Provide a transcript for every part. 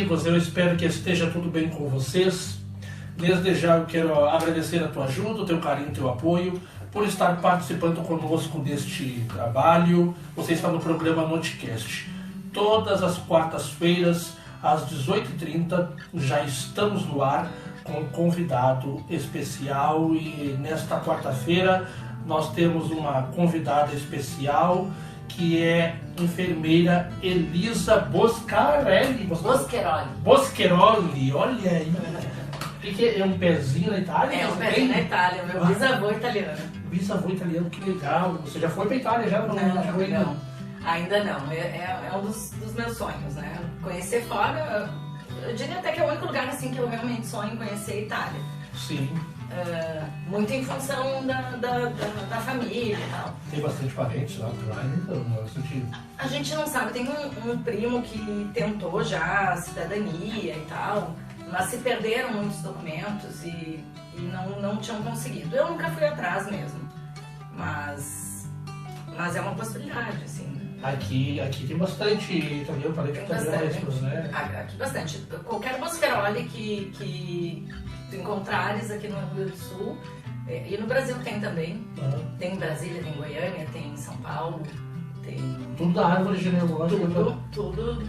amigos, eu espero que esteja tudo bem com vocês. Desde já eu quero agradecer a tua ajuda, o teu carinho, o teu apoio, por estar participando conosco deste trabalho. Você está no programa Noticast. Todas as quartas-feiras, às 18h30, já estamos no ar com um convidado especial. E nesta quarta-feira nós temos uma convidada especial, que é enfermeira Elisa Boscheroli. Boscheroli, olha aí. O que é um pezinho na Itália? É um pezinho na Itália, meu bisavô italiano. Bisavô italiano, que legal. Você já foi pra Itália? Já não, ainda não. É um dos meus sonhos, né? Conhecer fora, eu diria até que é o único lugar assim que eu realmente sonho em conhecer a Itália. Sim. Muito em função da família e tal. Tem bastante parentes lá por lá, então, A gente não sabe, tem um primo que tentou já a cidadania e tal, mas se perderam muitos documentos e não tinham conseguido. Eu nunca fui atrás mesmo, mas é uma possibilidade, assim. Aqui tem bastante italiano, italianos, né? Aqui bastante. Qualquer Boscheroli que tu encontrares aqui no Rio Grande do Sul, e no Brasil tem também. Tem em Brasília, tem em Goiânia, tem em São Paulo, tem... Tudo da árvore genealógica. Tudo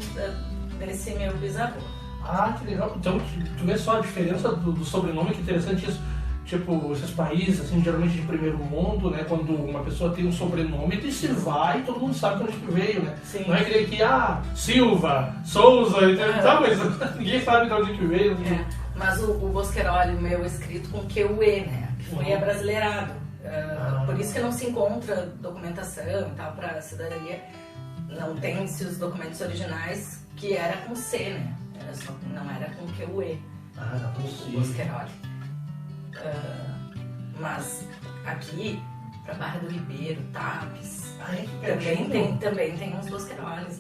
desse meu bisavô. Ah, que legal. Então, tu vê só a diferença do sobrenome, que interessante isso. Tipo, esses países, assim, geralmente de primeiro mundo, né? Quando uma pessoa tem um sobrenome, ele se vai e todo mundo sabe de onde que veio, né? Sim. Não é que Silva, Souza, então, mas ninguém sabe de onde que veio. Mas o Boscheroli, o meu, escrito com QE, né? Que foi abrasileirado. Por isso que não se encontra documentação e tal para cidadania. Não tem-se os documentos originais, que era com C, né? Não era com QE. Não com Boscheroli. Mas aqui, pra Barra do Ribeiro, Tapes, também tem uns Boscherolis.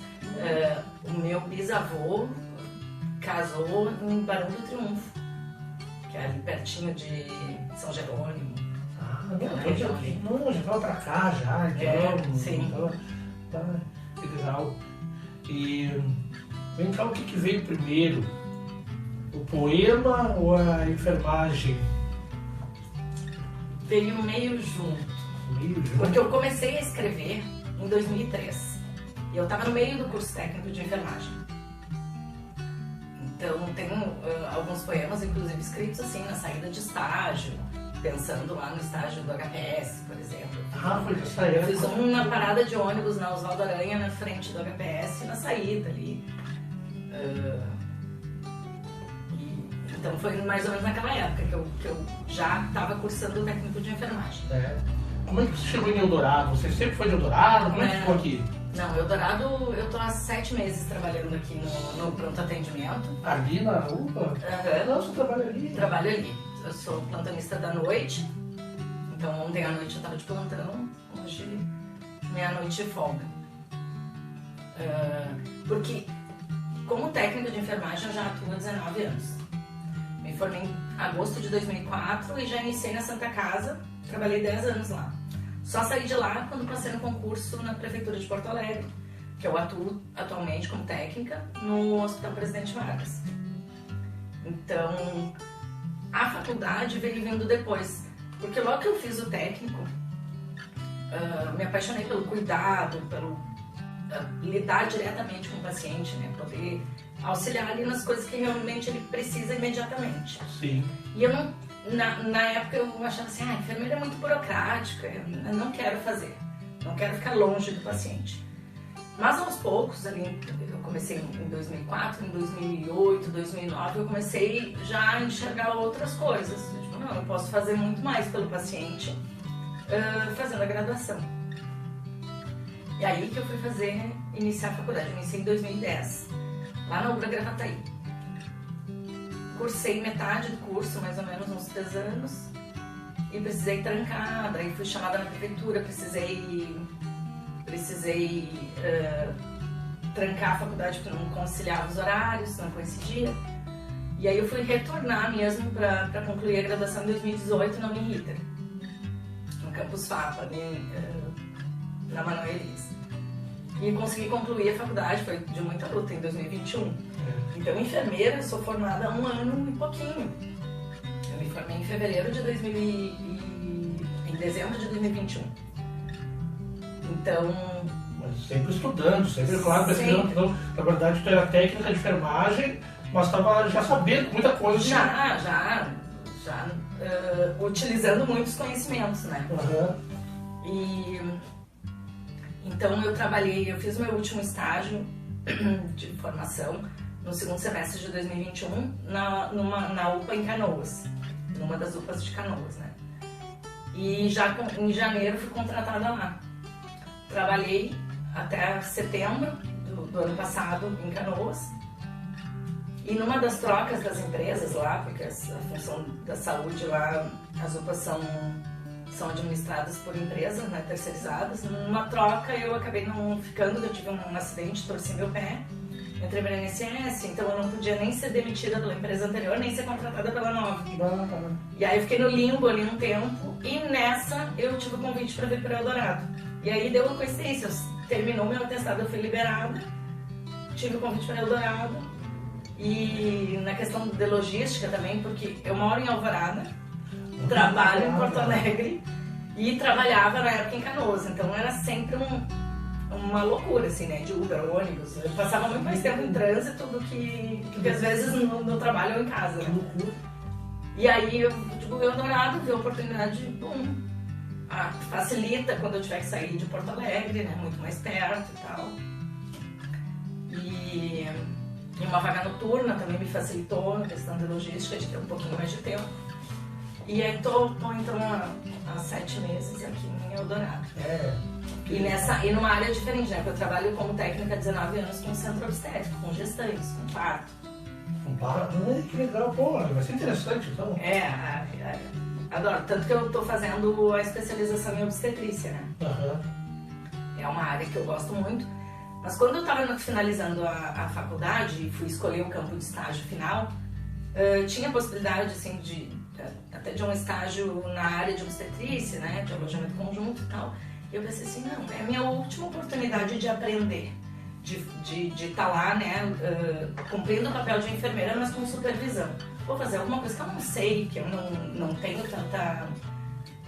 O meu bisavô casou em Barão do Triunfo, que é ali pertinho de São Jerônimo. Já tava pra cá já, sim. Tá, que legal. E vem cá, o que veio primeiro? O poema ou a enfermagem? Veio meio junto. Porque eu comecei a escrever em 2003. E eu estava no meio do curso técnico de enfermagem. Então tem alguns poemas, inclusive, escritos assim, na saída de estágio. Pensando lá no estágio do HPS, por exemplo. Foi nessa época. Eu fiz uma parada de ônibus na Oswaldo Aranha, na frente do HPS, e na saída ali. Então foi mais ou menos naquela época que eu já estava cursando o técnico de enfermagem. Como é que você chegou em Eldorado? Você sempre foi de Eldorado? Como é que ficou aqui? Não, Eldorado, eu tô há 7 meses trabalhando aqui no pronto atendimento. Ali na UPA? Não, você trabalha ali? Trabalho ali. Eu sou plantonista da noite. Então ontem à noite eu estava de plantão, hoje meia-noite folga. Porque como técnico de enfermagem eu já atuo há 19 anos. Me formei em agosto de 2004 e já iniciei na Santa Casa, trabalhei 10 anos lá. Só saí de lá quando passei no concurso na Prefeitura de Porto Alegre, que eu atuo atualmente como técnica no Hospital Presidente Vargas. Então, a faculdade veio vindo depois, porque logo que eu fiz o técnico, me apaixonei pelo cuidado, pelo lidar diretamente com o paciente, né? Poder auxiliar ali nas coisas que realmente ele precisa imediatamente. Sim. E eu não, na época eu achava assim, a enfermeira é muito burocrática, eu não quero fazer, não quero ficar longe do paciente. Mas aos poucos, ali, eu comecei em 2004, em 2008, 2009, eu comecei já a enxergar outras coisas. Tipo, não, eu posso fazer muito mais pelo paciente fazendo a graduação. E aí que eu fui iniciar a faculdade, eu iniciei em 2010, lá na UBRA Gravataí. Cursei metade do curso, mais ou menos uns 3 anos, e precisei trancar, daí fui chamada na prefeitura, precisei trancar a faculdade porque não conciliava os horários, não coincidia. E aí eu fui retornar mesmo para concluir a graduação em 2018 na Uniriter, no Campus FAPA, na Manoel Elis. e consegui concluir a faculdade, foi de muita luta, em 2021. Então, enfermeira, eu sou formada há 1 ano e pouquinho. Eu me formei em fevereiro de em dezembro de 2021. Então... Mas sempre estudando, sempre, claro, pesquisando. Então, na verdade, tu era técnica de enfermagem, mas estava já sabendo muita coisa. Já utilizando muitos conhecimentos, né? E então eu fiz meu último estágio de formação no segundo semestre de 2021 na UPA em Canoas, numa das UPAs de Canoas, né? E já em janeiro fui contratada lá. Trabalhei até setembro do ano passado em Canoas. E numa das trocas das empresas lá, porque a função da saúde lá, as UPAs são administradas por empresas, né, terceirizadas. Numa troca eu acabei não ficando, eu tive um acidente, torci meu pé, entrei para a INSS, então eu não podia nem ser demitida pela empresa anterior, nem ser contratada pela nova. E aí eu fiquei no limbo ali um tempo, e nessa eu tive o convite para vir para o Eldorado. E aí deu uma coincidência, terminou meu atestado, eu fui liberada, tive o convite para o Eldorado. E na questão de logística também, porque eu moro em Alvorada, trabalho em Porto Alegre e trabalhava na época em Canoas, então era sempre uma loucura, assim, né, de Uber, ônibus. Eu passava muito mais tempo em trânsito do que às vezes no trabalho ou em casa, né? E aí eu digo, o Eldorado, vi a oportunidade, facilita quando eu tiver que sair de Porto Alegre, né, muito mais perto e tal. E uma vaga noturna também me facilitou na questão de logística, de ter um pouquinho mais de tempo. E aí tô então há 7 meses aqui em Eldorado. E numa área diferente, né? Porque eu trabalho como técnica há 19 anos com centro obstétrico, com gestantes, com parto. Com parto? Que legal, pô, vai ser interessante então. Adoro. Tanto que eu tô fazendo a especialização em obstetrícia, né? É uma área que eu gosto muito. Mas quando eu estava finalizando a faculdade e fui escolher o campo de estágio final, tinha a possibilidade assim, até de um estágio na área de obstetrícia, né, de alojamento conjunto e tal. E eu pensei assim, não, é a minha última oportunidade de aprender, de estar lá, né, cumprindo o papel de enfermeira, mas com supervisão. Vou fazer alguma coisa que eu não sei, que eu não tenho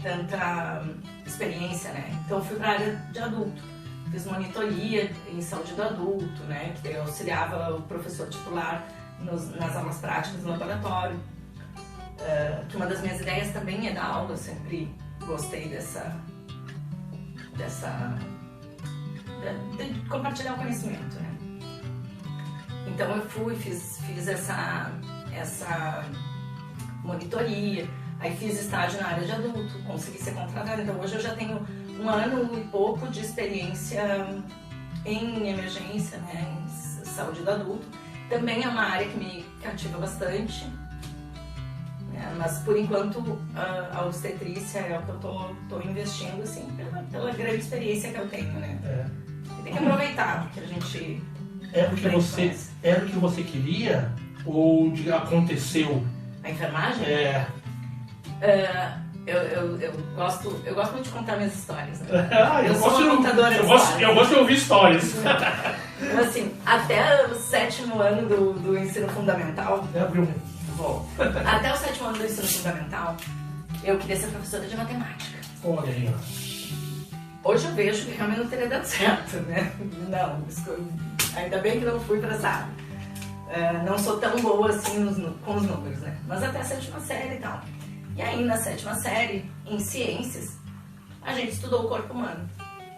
tanta experiência, né. Então eu fui para a área de adulto. Fiz monitoria em saúde do adulto, né, que eu auxiliava o professor titular nas aulas práticas no laboratório. Que uma das minhas ideias também é dar aula, eu sempre gostei de compartilhar o conhecimento, né. Então eu fiz essa monitoria, aí fiz estágio na área de adulto, consegui ser contratada, então hoje eu já tenho 1 ano e pouco de experiência em emergência, né, em saúde do adulto. Também é uma área que me cativa bastante, né, mas por enquanto a obstetrícia é o que eu tô investindo, assim, pela grande experiência que eu tenho, né. E tem que aproveitar, porque a gente... Era o que você queria ou aconteceu? A enfermagem? Eu gosto muito de contar minhas histórias, né? Eu sou uma contadora de histórias. Eu gosto de ouvir histórias. Então, assim, até o 7º ano do ensino fundamental... Até o 7º ano do ensino fundamental, eu queria ser professora de matemática. Olha aí. Hoje eu vejo que realmente não teria dado certo, né? Não, ainda bem que não fui para essa área. Não sou tão boa assim com os números, né? Mas até a 7ª série e tal. E aí, na 7ª série, em ciências, a gente estudou o corpo humano.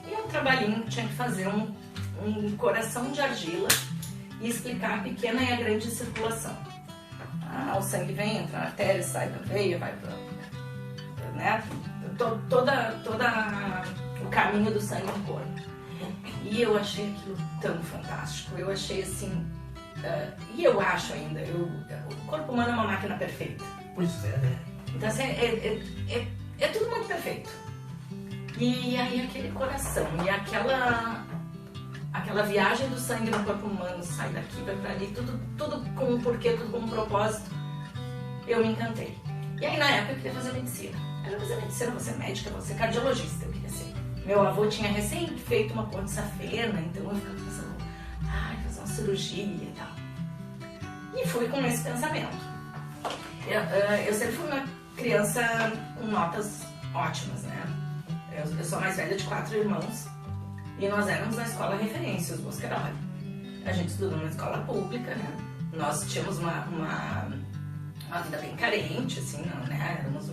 E um trabalhinho tinha que fazer um coração de argila e explicar a pequena e a grande circulação. O sangue vem, entra na artéria, sai da veia, vai para... né? Toda o caminho do sangue no corpo. E eu achei aquilo tão fantástico. Eu achei assim... e eu acho ainda, o corpo humano é uma máquina perfeita. Pois é, né? Então, assim, é tudo muito perfeito. E aí aquele coração e aquela viagem do sangue no corpo humano, sai daqui, vai pra ali, tudo com um porquê, tudo com um propósito, eu me encantei. E aí na época eu queria fazer medicina. Eu não queria fazer medicina, vou ser médica, vou ser cardiologista, eu queria ser. Meu avô tinha recém feito uma ponte safena, então eu ficava pensando, fazer uma cirurgia e tal. E fui com esse pensamento. Eu sempre fui uma criança com notas ótimas, né? Eu sou a mais velha de 4 irmãos e nós éramos na escola referência, os Bosqueroli. A gente estudou numa escola pública, né? Nós tínhamos uma vida bem carente, assim, não, né? Éramos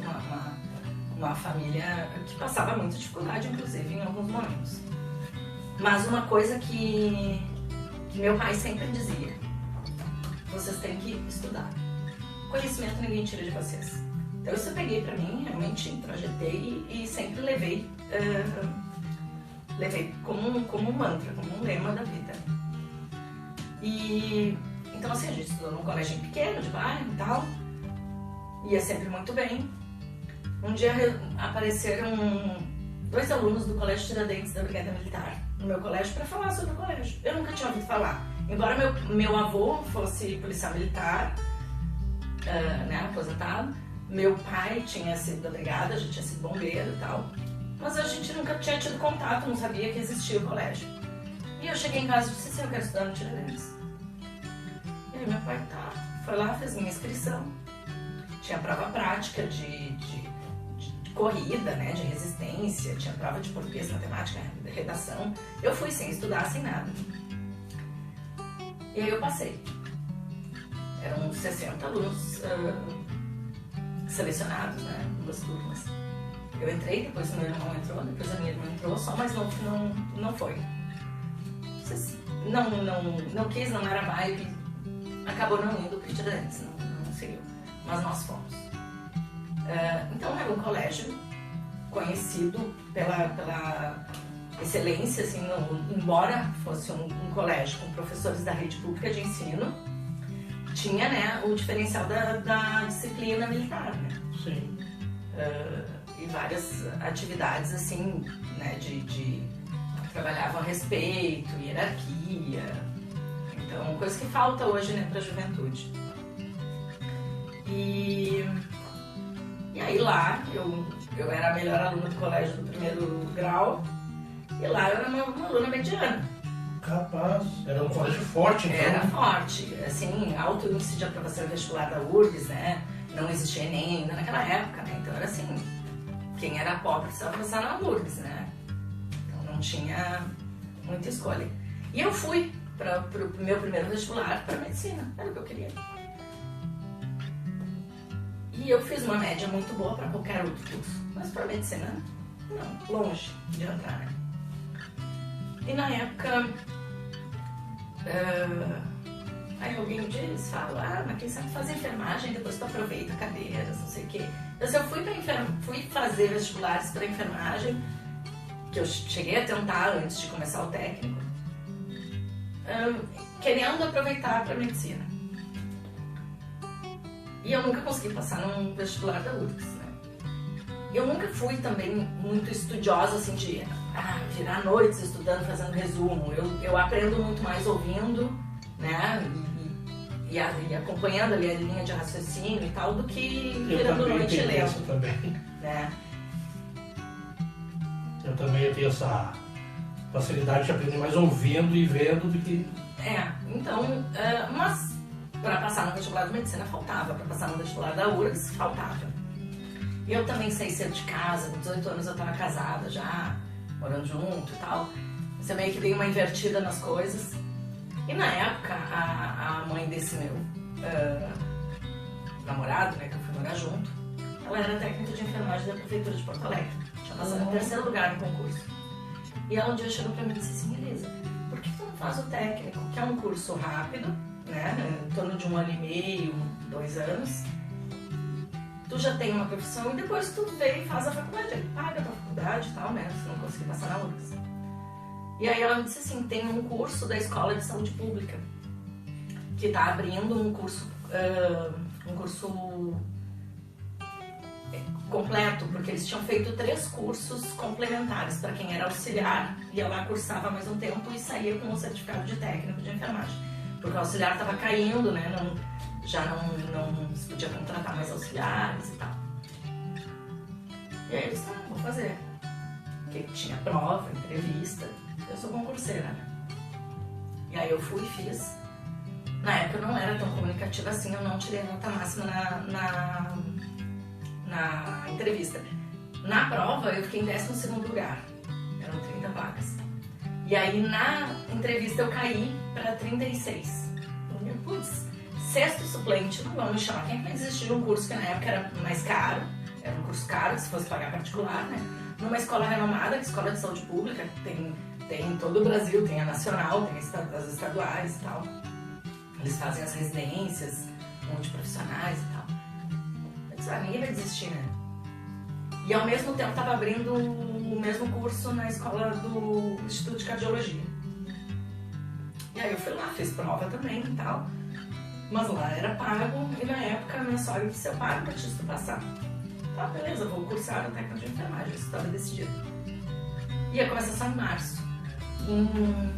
uma família que passava muita dificuldade, inclusive, em alguns momentos. Mas uma coisa que meu pai sempre dizia, vocês têm que estudar. Conhecimento ninguém tira de vocês. Então isso eu peguei pra mim, realmente introjetei e sempre levei como um mantra, como um lema da vida. E então assim, a gente estudou num colégio pequeno, de bairro e tal, ia sempre muito bem. Um dia apareceram 2 alunos do Colégio Tiradentes da Brigada Militar no meu colégio para falar sobre o colégio. Eu nunca tinha ouvido falar. Embora meu avô fosse policial militar, né, aposentado, meu pai tinha sido da brigada, já tinha sido bombeiro e tal, mas a gente nunca tinha tido contato, não sabia que existia o colégio. E eu cheguei em casa e disse assim, eu quero estudar no Tiradentes. E aí meu pai foi lá, fez minha inscrição. Tinha prova prática de corrida, né, de resistência, tinha prova de português, matemática, redação. Eu fui sem estudar, sem nada. E aí eu passei. Eram 60 alunos selecionados, né, em 2 turmas. Eu entrei, depois meu irmão entrou, depois a minha irmã entrou, só mais novo que não foi. Não quis, não era vibe, acabou não indo para o Tiradentes, não seguiu, mas nós fomos. Então era um colégio conhecido pela excelência, assim, embora fosse um colégio com professores da rede pública de ensino, tinha, né, o diferencial da disciplina militar, né? Sim. E várias atividades, assim, né, de trabalhavam a respeito, hierarquia. Então, coisa que falta hoje, né, para a juventude. E aí lá, eu era a melhor aluna do colégio do 1º grau, e lá eu era uma aluna mediana. Capaz, era um colégio forte, então. Era forte, assim, alto índice de aprovação vestibular da URGS, né? Não existia ENEM ainda naquela época, né? Então era assim, quem era pobre precisava passar na URGS, né? Então não tinha muita escolha. E eu fui para o meu primeiro vestibular para medicina, era o que eu queria. E eu fiz uma média muito boa para qualquer outro curso, mas para medicina, não, longe de entrar, né? E na época, aí alguém diz, fala, mas quem sabe fazer enfermagem, depois tu aproveita cadeiras, não sei o quê. Então eu fui fazer vestibulares para enfermagem, que eu cheguei a tentar antes de começar o técnico, querendo aproveitar para medicina. E eu nunca consegui passar num vestibular da URGS, né? Eu nunca fui também muito estudiosa, assim, de virar noites estudando, fazendo resumo. Eu aprendo muito mais ouvindo, né? E acompanhando ali a linha de raciocínio e tal, do que virando noite e lendo. Eu também. Né? Eu também tenho essa facilidade de aprender mais ouvindo e vendo do que... Então, mas para passar no vestibular de medicina faltava, para passar no vestibular da URGS faltava. Eu também saí cedo de casa, com 18 anos eu estava casada já, morando junto e tal. Você meio que dei uma invertida nas coisas. E na época, a mãe desse meu namorado, né, que eu fui morar junto, ela era técnica de enfermagem da prefeitura de Porto Alegre. Tinha passado em 3º lugar no concurso. E ela um dia chegou pra mim e disse assim, Elisa, por que tu não faz o técnico, que é um curso rápido, né, em torno de 1 ano e meio, 2 anos, tu já tem uma profissão e depois tu vem e faz a faculdade, ele paga a tua faculdade e tal, né, se não conseguir passar na URGS. E aí ela me disse assim, tem um curso da Escola de Saúde Pública, que tá abrindo um curso completo, porque eles tinham feito 3 cursos complementares para quem era auxiliar, ia lá, cursava mais um tempo e saía com um certificado de técnico de enfermagem, porque o auxiliar estava caindo, né, já não se podia contratar mais auxiliares e tal. E aí eu disse, vou fazer. porque tinha prova, entrevista. Eu sou concurseira, né? E aí eu fui e fiz. Na época eu não era tão comunicativa assim, eu não tirei nota máxima na entrevista. Na prova eu fiquei em 12º lugar, eram 30 vagas. E aí na entrevista eu caí para 36. Eu, putz, 6º suplente, não vão me chamar. Quem vai desistir de um curso que na época era mais caro? Era um curso caro, se fosse pagar particular, né? Numa escola renomada, que é a Escola de Saúde Pública, tem em todo o Brasil, tem a nacional, tem as estaduais e tal. Eles fazem as residências multiprofissionais e tal. Eu disse, ninguém vai desistir, né? E ao mesmo tempo estava abrindo o mesmo curso na escola do Instituto de Cardiologia. E aí eu fui lá, fiz prova também e tal. Mas lá era pago e na época a minha sogra disse, eu pago pra te passar. Tá, beleza, vou cursar a técnica de enfermagem, isso estava decidido. Ia começar só em março. Em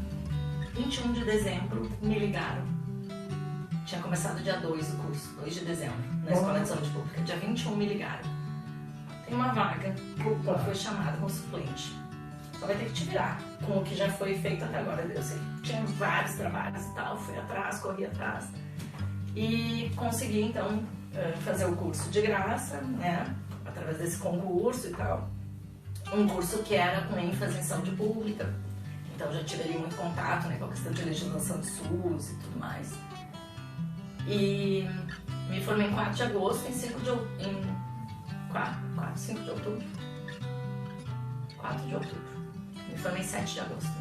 21 de dezembro me ligaram. Tinha começado dia 2 o curso, 2 de dezembro, na Escola de Saúde Pública. Dia 21 me ligaram. Tem uma vaga, foi chamada como suplente. Só vai ter que te virar com o que já foi feito até agora. Eu sei que tinha vários trabalhos e tal, fui atrás, corri atrás. E consegui então fazer o curso de graça, né? Através desse concurso e tal. Um curso que era com ênfase em saúde pública. Então já tive ali muito contato, né, com a questão de legislação de SUS e tudo mais. E me formei em 4 de agosto, em 5 de outubro. 4 de outubro. Me formei em 7 de agosto.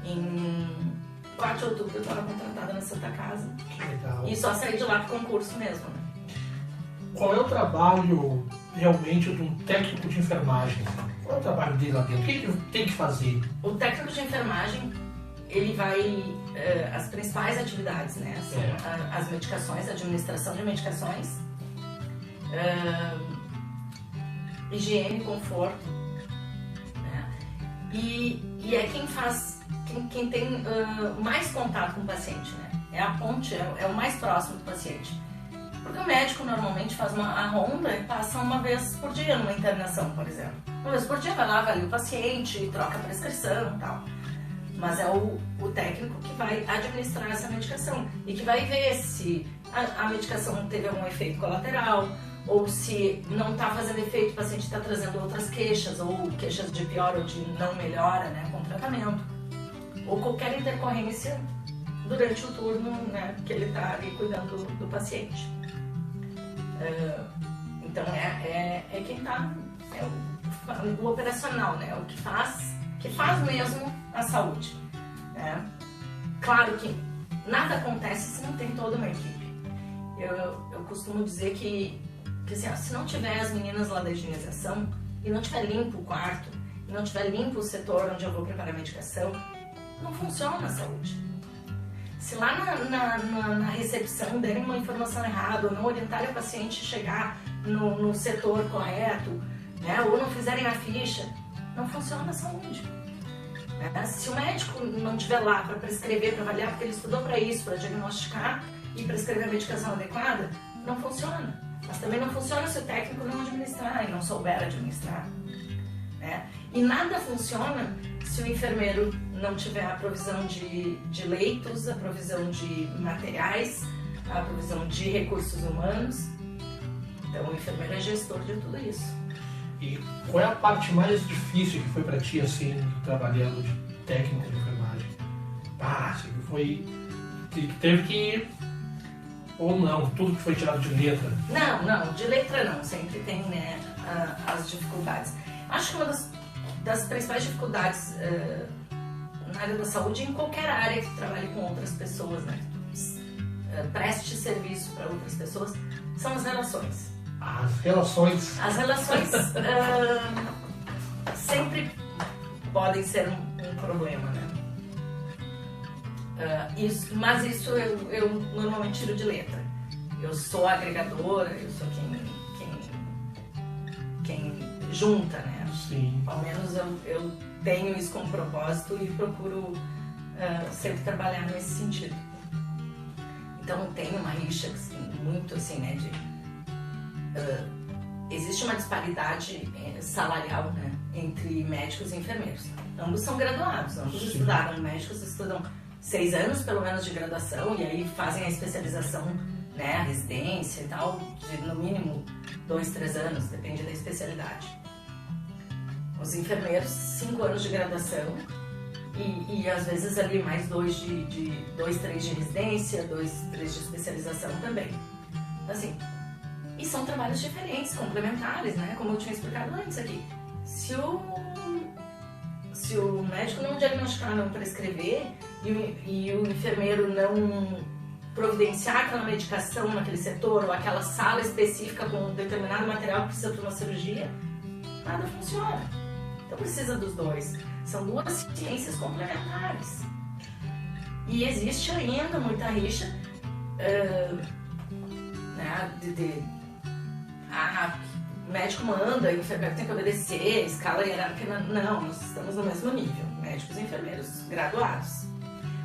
Em 4 de outubro eu estava contratada na Santa Casa. Que legal. E só saí de lá pro concurso mesmo, né? Qual é o trabalho realmente de um técnico de enfermagem? Qual é o trabalho dele lá dentro? O que ele tem que fazer? O técnico de enfermagem, ele vai... as principais atividades, né? São as medicações, a administração de medicações, higiene e conforto, né? E é quem faz... Quem tem mais contato com o paciente, né? É a ponte, é o mais próximo do paciente. Porque o médico normalmente faz a ronda e passa uma vez por dia numa internação, por exemplo. Uma vez por dia vai lá, avalia o paciente, troca a prescrição e tal. Mas é o técnico que vai administrar essa medicação e que vai ver se a medicação teve algum efeito colateral ou se não está fazendo efeito, o paciente está trazendo outras queixas ou queixas de pior ou de não melhora, né, com o tratamento. Ou qualquer intercorrência durante o turno, né, que ele está ali cuidando do paciente. Então é quem está, o operacional, né, o que faz mesmo a saúde, né? Claro que nada acontece se não tem toda uma equipe. Eu costumo dizer que assim, se não tiver as meninas lá da higienização e não tiver limpo o quarto, e não tiver limpo o setor onde eu vou preparar a medicação, não funciona a saúde. Se lá na recepção derem uma informação errada, ou não orientarem o paciente a chegar no setor correto, né, ou não fizerem a ficha, não funciona a saúde. Né? Se o médico não estiver lá para prescrever, para avaliar, porque ele estudou para isso, para diagnosticar e prescrever a medicação adequada, não funciona. Mas também não funciona se o técnico não administrar e não souber administrar. Né? E nada funciona se o enfermeiro não tiver a provisão de leitos, a provisão de materiais, a provisão de recursos humanos. Então o enfermeiro é gestor de tudo isso. E qual é a parte mais difícil que foi para ti, assim, trabalhando de técnica de enfermagem? Assim, que teve que... Ou não, tudo que foi tirado de letra? Não, de letra não, sempre tem, né, as dificuldades. Acho que uma das principais dificuldades na área da saúde, em qualquer área que trabalhe com outras pessoas, né, que preste serviço para outras pessoas, são as relações. As relações sempre podem ser um problema, né? Mas isso eu normalmente tiro de letra. Eu sou agregadora, eu sou quem junta, né? Sim. Ao menos eu tenho isso como propósito e procuro sempre trabalhar nesse sentido. Então tem uma rixa assim, muito assim, né? Existe uma disparidade salarial, né, entre médicos e enfermeiros. Ambos são graduados, ambos Sim. estudaram. Médicos estudam 6 anos pelo menos de graduação e aí fazem a especialização, né, a residência e tal, de no mínimo 2, 3 anos, depende da especialidade. Os enfermeiros, 5 anos de graduação e às vezes ali mais 2, 3 de residência, 2, 3 de especialização também. Assim, e são trabalhos diferentes, complementares, né? Como eu tinha explicado antes aqui. Se o médico não diagnosticar, não prescrever e o enfermeiro não providenciar aquela medicação naquele setor ou aquela sala específica com um determinado material que precisa para uma cirurgia, nada funciona. Então precisa dos dois. São duas ciências complementares. E existe ainda muita rixa, né, o médico manda, o enfermeiro tem que obedecer, escala hierárquica. Não, nós estamos no mesmo nível, médicos e enfermeiros graduados.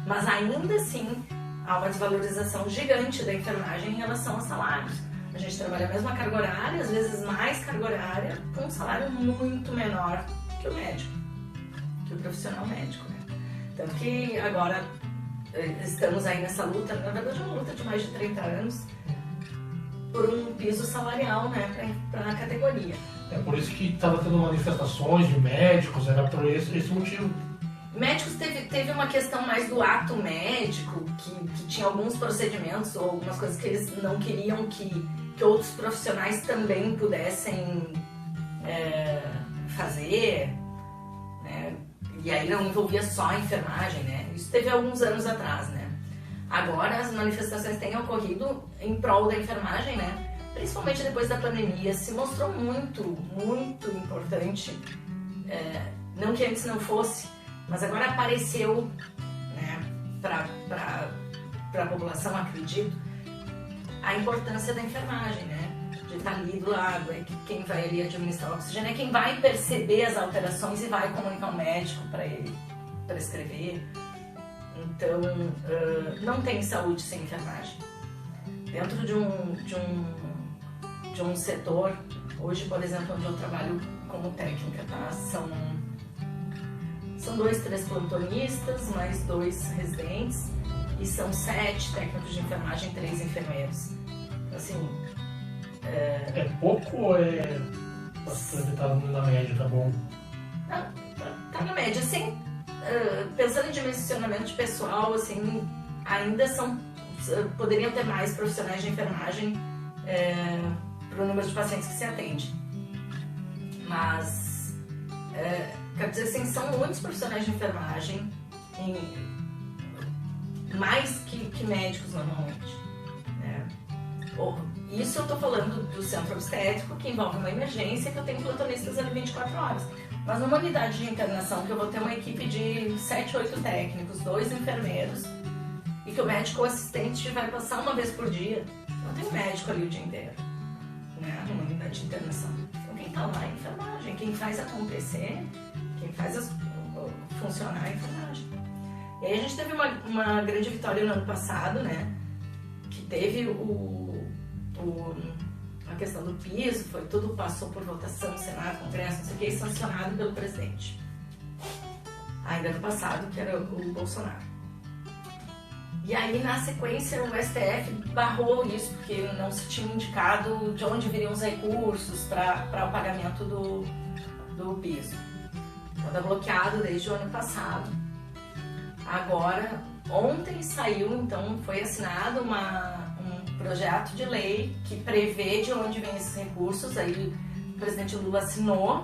Mas ainda assim, há uma desvalorização gigante da enfermagem em relação aos salários. A gente trabalha a mesma carga horária, às vezes mais carga horária, com um salário muito menor que o médico, que o profissional médico, né? Tanto que agora estamos aí nessa luta, na verdade é uma luta de mais de 30 anos, por um piso salarial, né, para a categoria. É por isso que estava tendo manifestações de médicos, era por esse motivo. Médicos teve uma questão mais do ato médico, que tinha alguns procedimentos ou algumas coisas que eles não queriam que outros profissionais também pudessem fazer, né? E aí não envolvia só a enfermagem, né? Isso teve alguns anos atrás, né? Agora as manifestações têm ocorrido em prol da enfermagem, né? Principalmente depois da pandemia, se mostrou muito, muito importante, não que antes não fosse, mas agora apareceu, né, para a população, acredito, a importância da enfermagem, né? De estar ali do lado, quem vai ali administrar o oxigênio é quem vai perceber as alterações e vai comunicar ao médico para ele prescrever. Então, não tem saúde sem enfermagem. Dentro de um setor, hoje, por exemplo, onde eu trabalho como técnica, tá? São 2, 3 plantonistas, mais 2 residentes, e são 7 técnicos de enfermagem, 3 enfermeiros. Assim, é pouco ou é bastante? Tá na média, tá bom? Tá na média, assim, pensando em dimensionamento de pessoal, assim, ainda poderiam ter mais profissionais de enfermagem para o número de pacientes que se atende. Mas, quer dizer assim, são muitos profissionais de enfermagem, mais que médicos normalmente, né? Isso eu estou falando do centro obstétrico, que envolve uma emergência, que eu tenho plantonistas ali 24 horas. Mas numa unidade de internação, que eu vou ter uma equipe de 7, 8 técnicos, 2 enfermeiros, e que o médico ou assistente vai passar uma vez por dia, não tem médico ali o dia inteiro, né? Numa unidade de internação. Então quem está lá é a enfermagem, quem faz acontecer, quem faz funcionar é a enfermagem. E aí a gente teve uma grande vitória no ano passado, né? Que teve a questão do piso, tudo passou por votação, Senado, Congresso, não sei o que, e sancionado pelo presidente. Ainda no passado, que era o Bolsonaro. E aí, na sequência, o STF barrou isso, porque não se tinha indicado de onde viriam os recursos para o pagamento do piso. Então, está bloqueado desde o ano passado. Agora, ontem saiu, então, foi assinado um projeto de lei que prevê de onde vêm esses recursos. Aí o presidente Lula assinou.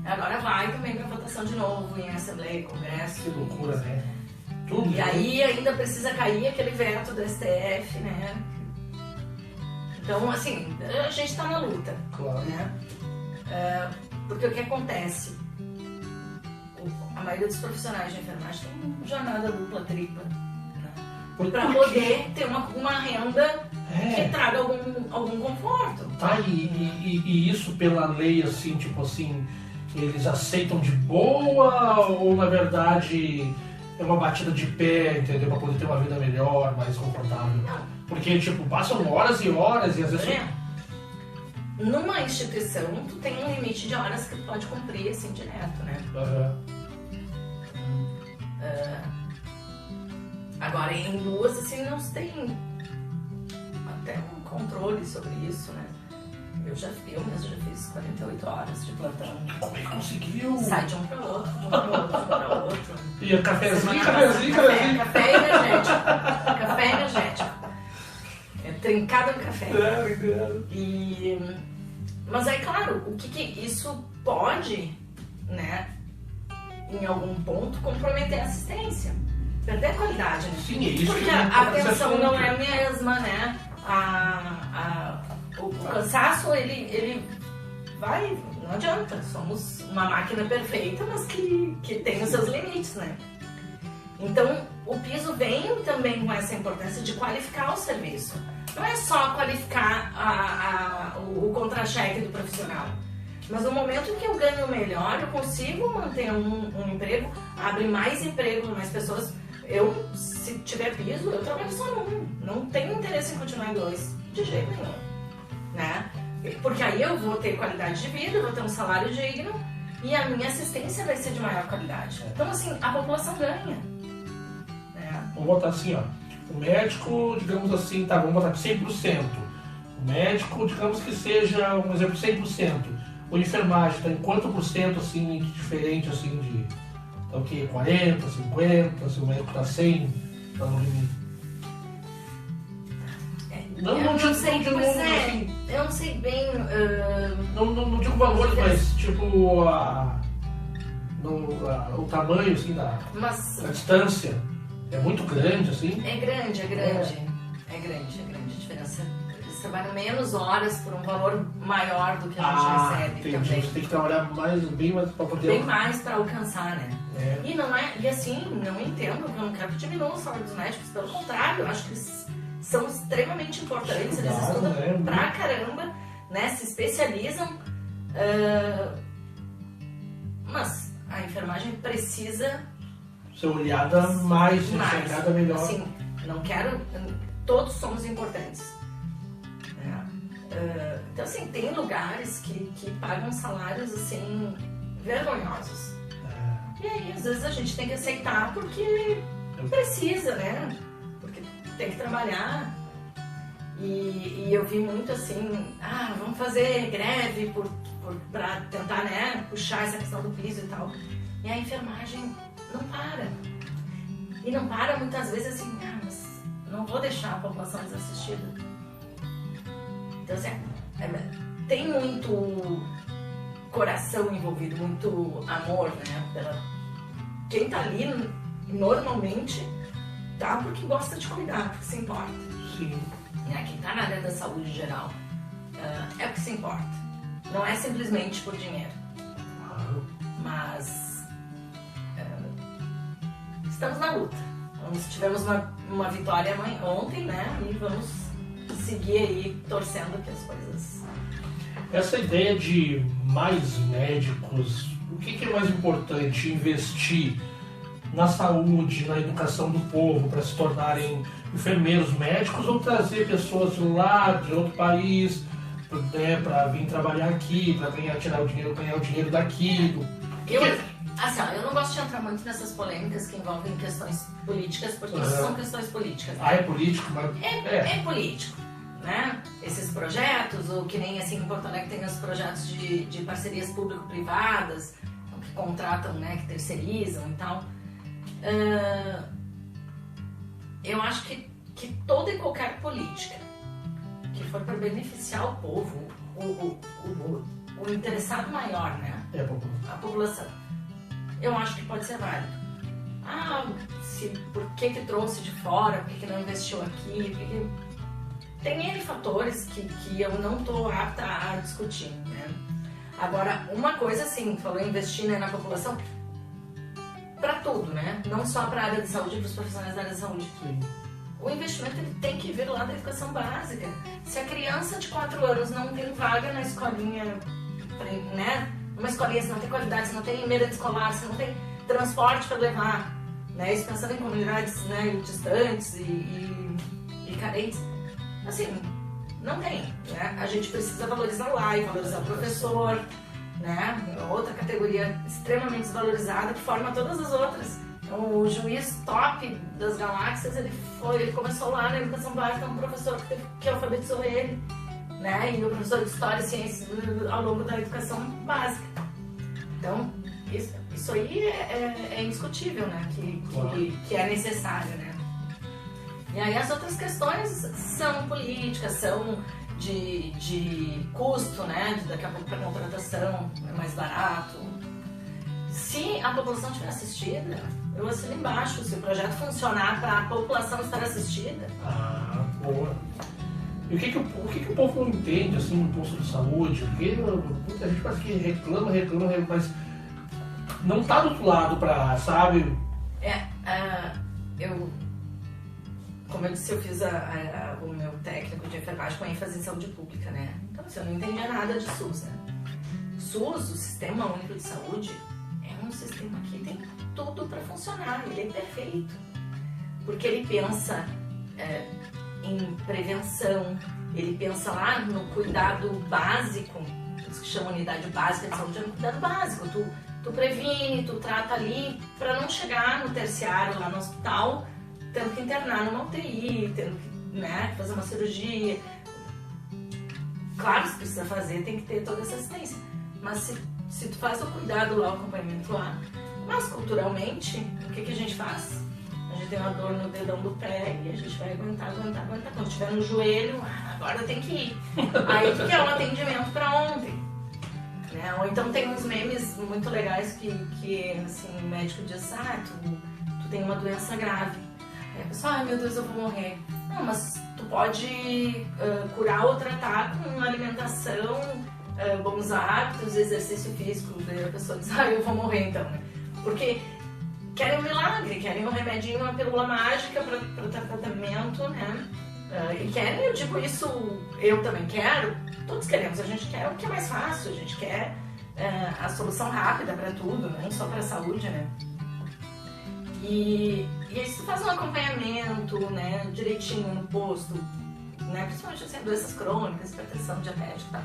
Agora vai também para votação de novo em Assembleia, Congresso. Que loucura, né? Tudo. E aí ainda precisa cair aquele veto do STF, né? Então, assim, a gente está na luta. Claro. Né? Porque o que acontece? A maioria dos profissionais de enfermagem tem jornada dupla, tripla. Para poder ter uma renda que traga algum conforto. Tá, e isso pela lei, assim, tipo assim, eles aceitam de boa ou na verdade é uma batida de pé, entendeu? Para poder ter uma vida melhor, mais confortável? Não. Porque, tipo, passam horas e horas e às vezes... numa instituição, tu tem um limite de horas que tu pode cumprir, assim, direto, né? Agora, em duas, assim, não se tem até um controle sobre isso, né? Eu mesmo já fiz 48 horas de plantão. Como é que conseguiu? Sai de um para outro, de um para outro, de um para outro. E cafezinho. Café energético. Café energético. É trincado no café. Mas aí, claro, o que isso pode, né, em algum ponto, comprometer a assistência. Perder a qualidade, né? Sim, é isso. Porque a atenção não é a mesma, né? O cansaço, ele vai, não adianta. Somos uma máquina perfeita, mas que tem os seus limites, né? Então, o piso vem também com essa importância de qualificar o serviço. Não é só qualificar o contra-cheque do profissional. Mas no momento em que eu ganho melhor, eu consigo manter um emprego, abre mais emprego para mais pessoas. Se tiver piso, eu trabalho só num. Não tenho interesse em continuar em dois, de jeito nenhum, né? Porque aí eu vou ter qualidade de vida, eu vou ter um salário digno e a minha assistência vai ser de maior qualidade. Então, assim, a população ganha. Né? Vamos botar assim, ó. O médico, digamos assim, tá, vamos botar 100%. O médico, digamos que seja, um exemplo, 100%. O enfermagem está em quanto por cento, assim, diferente, assim, de... Tá o quê? 40, 50, se o médico tá 100, tá no limite. Eu não sei bem... Não digo valores, mas tipo o tamanho, assim, da distância. É muito grande, assim? É grande. É grande a diferença. Eles trabalham menos horas por um valor maior do que a gente recebe entendi. também. Você tem que trabalhar bem mais para poder... Bem mais para alcançar, né? É. E não é... E assim, não entendo, eu não quero que diminua o salário dos médicos. Pelo contrário, eu acho que eles são extremamente importantes. Eles estudam pra caramba, né? Se especializam. Mas a enfermagem precisa... ser olhada mais, enxergada melhor. Assim, não quero... Todos somos importantes. Né? Então, assim, tem lugares que pagam salários, assim, vergonhosos. E aí, às vezes, a gente tem que aceitar porque precisa, né? Porque tem que trabalhar. E eu vi muito assim, vamos fazer greve pra tentar, né, puxar essa questão do piso e tal. E a enfermagem não para. E não para muitas vezes assim, mas não vou deixar a população desassistida. Então, assim, tem muito coração envolvido, muito amor, né? Quem tá ali, normalmente, tá porque gosta de cuidar, porque se importa. Sim. Quem tá na área da saúde geral é porque se importa. Não é simplesmente por dinheiro. Mas estamos na luta. Tivemos uma vitória ontem, né? E vamos seguir aí torcendo que as coisas... Essa ideia de mais médicos, o que é mais importante? Investir na saúde, na educação do povo para se tornarem enfermeiros médicos ou trazer pessoas lá de outro país, né, para vir trabalhar aqui, para ganhar o dinheiro daqui? Eu não gosto de entrar muito nessas polêmicas que envolvem questões políticas, porque isso são questões políticas. Né? É político, mas... É político, né? Esses projetos, ou que nem assim em Porto Alegre tem os projetos de parcerias público-privadas, que contratam, né, que terceirizam e tal. Eu acho que toda e qualquer política que for para beneficiar o povo, o interessado maior, né? A população. Eu acho que pode ser válido. Por que trouxe de fora? Por que não investiu aqui? Tem N fatores que eu não estou apta a discutir, né? Agora, uma coisa assim, falou investir, né, na população, para tudo, né? Não só para a área de saúde, para os profissionais da área de saúde. Sim. O investimento ele tem que vir lá da educação básica. Se a criança de 4 anos não tem vaga na escolinha, né? Uma escolinha, se não tem qualidade, se não tem merenda escolar, se não tem transporte para levar, né? Isso pensando em comunidades, né, distantes e carentes. Assim, Não tem, né? A gente precisa valorizar o AI, valorizar o professor, né? Outra categoria extremamente desvalorizada que forma todas as outras. Então, o juiz top das galáxias, ele começou lá na educação básica, um professor que alfabetizou ele, né? E o professor de História e Ciências ao longo da educação básica. Então, isso aí é indiscutível, né? Que é necessário, né? E aí as outras questões são políticas, são de custo, né? Daqui a pouco para contratação é mais barato. Se a população estiver assistida, eu assino embaixo. Se o projeto funcionar para a população estar assistida. Ah, boa. E o que o povo não entende, assim, no posto de saúde? Porque muita gente parece que reclama, mas não tá do outro lado pra, sabe? Como eu disse, eu fiz o meu técnico de enfermagem com ênfase em saúde pública, né? Então, assim, eu não entendia nada de SUS, né? SUS, o Sistema Único de Saúde, é um sistema que tem tudo para funcionar, ele é perfeito. Porque ele pensa em prevenção, ele pensa lá no cuidado básico, os que chamam unidade básica de saúde, é no cuidado básico. Tu previne, tu trata ali para não chegar no terciário, lá no hospital, tendo que internar numa UTI, tendo que, né, fazer uma cirurgia. Claro, se precisa fazer, tem que ter toda essa assistência. Mas se tu faz o cuidado lá, o acompanhamento lá, mas culturalmente, o que a gente faz? A gente tem uma dor no dedão do pé e a gente vai aguentar. Quando tiver no joelho, agora tem que ir. Aí tu quer um atendimento para ontem. Né? Ou então tem uns memes muito legais que assim, o médico diz, tu tem uma doença grave. Aí a pessoa, ai meu Deus, eu vou morrer. Não, mas tu pode curar ou tratar com alimentação, bons hábitos, exercício físico. Daí a pessoa diz, eu vou morrer então. Porque querem um milagre, querem um remedinho, uma pílula mágica para tratamento, né? E querem, eu digo isso, eu também quero, todos queremos, a gente quer o que é mais fácil, a gente quer a solução rápida para tudo, não só para a saúde, né? E aí se tu faz um acompanhamento, né, direitinho no posto, né, principalmente assim, doenças crônicas, hipertensão, diabetes e tal,